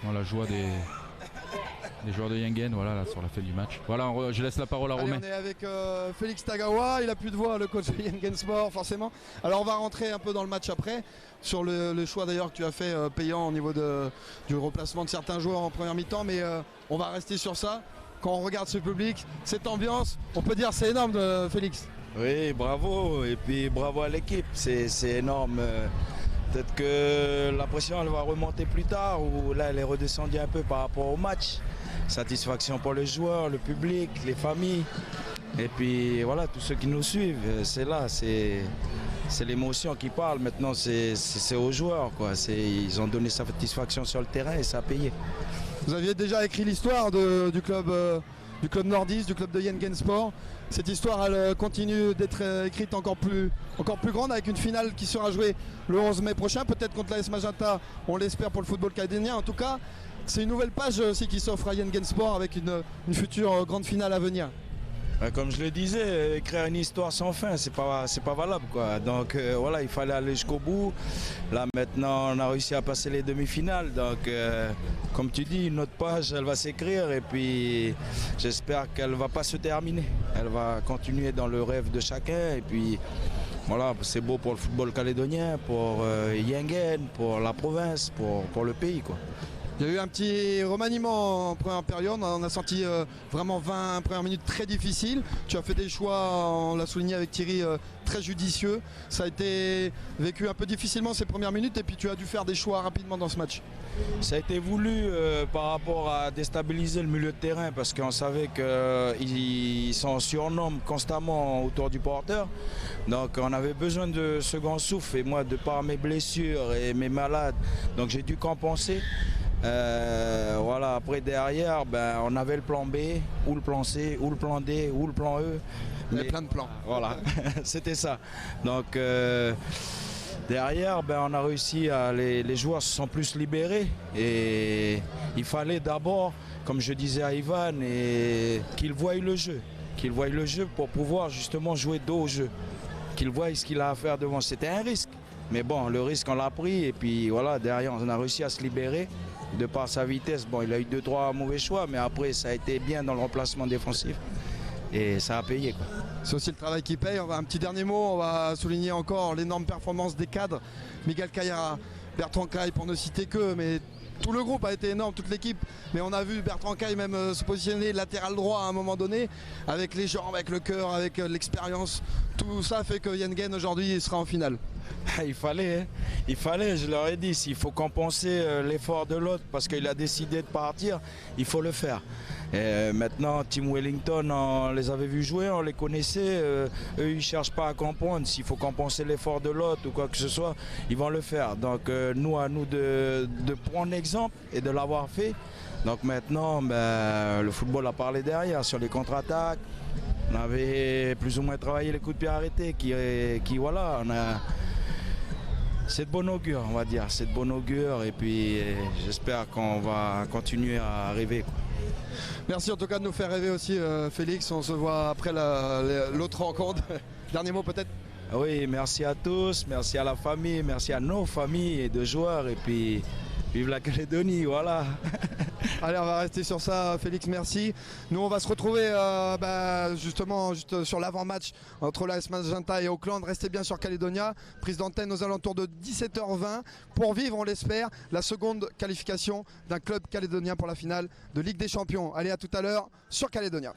S2: Voilà, la joie des joueurs de Yengen, voilà, là, sur la fin du match. Voilà, je laisse la parole à Romain.
S1: On est avec Félix Tagawa, il a plus de voix, le coach de Yengen Sport, forcément. Alors on va rentrer un peu dans le match après, sur le choix d'ailleurs que tu as fait payant au niveau du remplacement de certains joueurs en première mi-temps, mais on va rester sur ça. Quand on regarde ce public, cette ambiance, on peut dire c'est énorme, Félix.
S3: Oui, bravo, et puis bravo à l'équipe, c'est énorme. Peut-être que la pression elle va remonter plus tard, ou là elle est redescendue un peu par rapport au match. Satisfaction pour les joueurs, le public, les familles, et puis voilà, tous ceux qui nous suivent, c'est là, c'est l'émotion qui parle. Maintenant c'est aux joueurs, quoi. Ils ont donné satisfaction sur le terrain et ça a payé.
S1: Vous aviez déjà écrit l'histoire du club nordiste, du club de Yengen Sport. Cette histoire elle continue d'être écrite encore plus grande, avec une finale qui sera jouée le 11 mai prochain, peut-être contre l'AS Magenta, on l'espère pour le football calédonien. En tout cas, c'est une nouvelle page aussi qui s'offre à Yengen Sport avec une future grande finale à venir.
S3: Comme je le disais, écrire une histoire sans fin, c'est pas valable, quoi. Donc voilà, il fallait aller jusqu'au bout. Là maintenant, on a réussi à passer les demi-finales. Donc comme tu dis, notre page, elle va s'écrire et puis j'espère qu'elle va pas se terminer. Elle va continuer dans le rêve de chacun et puis voilà, c'est beau pour le football calédonien, pour Yengen, pour la province, pour le pays, quoi.
S1: Il y a eu un petit remaniement en première période, on a senti vraiment 20 premières minutes très difficiles. Tu as fait des choix, on l'a souligné avec Thierry, très judicieux. Ça a été vécu un peu difficilement ces premières minutes et puis tu as dû faire des choix rapidement dans ce match.
S3: Ça a été voulu par rapport à déstabiliser le milieu de terrain parce qu'on savait qu'ils sont surnomment constamment autour du porteur. Donc on avait besoin de second souffle et moi de par mes blessures et mes malades, donc j'ai dû compenser. Voilà, après derrière, on avait le plan B, ou le plan C, ou le plan D, ou le plan E.
S1: Il y avait plein de plans.
S3: Voilà, c'était ça. Donc derrière, on a réussi les joueurs se sont plus libérés et il fallait d'abord, comme je disais à Ivan, qu'ils voient le jeu. Qu'ils voient le jeu pour pouvoir justement jouer dos au jeu. Qu'ils voient ce qu'il a à faire devant. C'était un risque. Mais bon, le risque on l'a pris et puis voilà, derrière on a réussi à se libérer. De par sa vitesse, il a eu 2-3 mauvais choix, mais après ça a été bien dans le remplacement défensif et ça a payé, quoi.
S1: C'est aussi le travail qui paye. Un petit dernier mot, on va souligner encore l'énorme performance des cadres. Miguel Caillera, Bertrand Caille pour ne citer que, mais tout le groupe a été énorme, toute l'équipe. Mais on a vu Bertrand Caille même se positionner latéral droit à un moment donné, avec les jambes, avec le cœur, avec l'expérience. Tout ça fait que Yengen aujourd'hui sera en finale.
S3: Il fallait, je leur ai dit, s'il faut compenser l'effort de l'autre parce qu'il a décidé de partir, il faut le faire. Et maintenant, Team Wellington, on les avait vus jouer, on les connaissait, eux ils ne cherchent pas à comprendre. S'il faut compenser l'effort de l'autre ou quoi que ce soit, ils vont le faire. Donc nous, à nous de prendre exemple et de l'avoir fait. Donc maintenant, le football a parlé derrière sur les contre-attaques. On avait plus ou moins travaillé les coups de pied arrêtés qui voilà, c'est de bon augure, on va dire, c'est de bon augure et puis j'espère qu'on va continuer à rêver, quoi.
S1: Merci en tout cas de nous faire rêver aussi, Félix. On se voit après l'autre rencontre. Dernier mot peut-être.
S3: Oui, merci à tous, merci à la famille, merci à nos familles et de joueurs et puis vive la Calédonie, voilà.
S1: Allez, on va rester sur ça, Félix, merci. Nous, on va se retrouver justement juste sur l'avant-match entre l'AS Magenta et Auckland. Restez bien sur Calédonia. Prise d'antenne aux alentours de 17h20 pour vivre, on l'espère, la seconde qualification d'un club calédonien pour la finale de Ligue des Champions. Allez, à tout à l'heure sur Calédonia.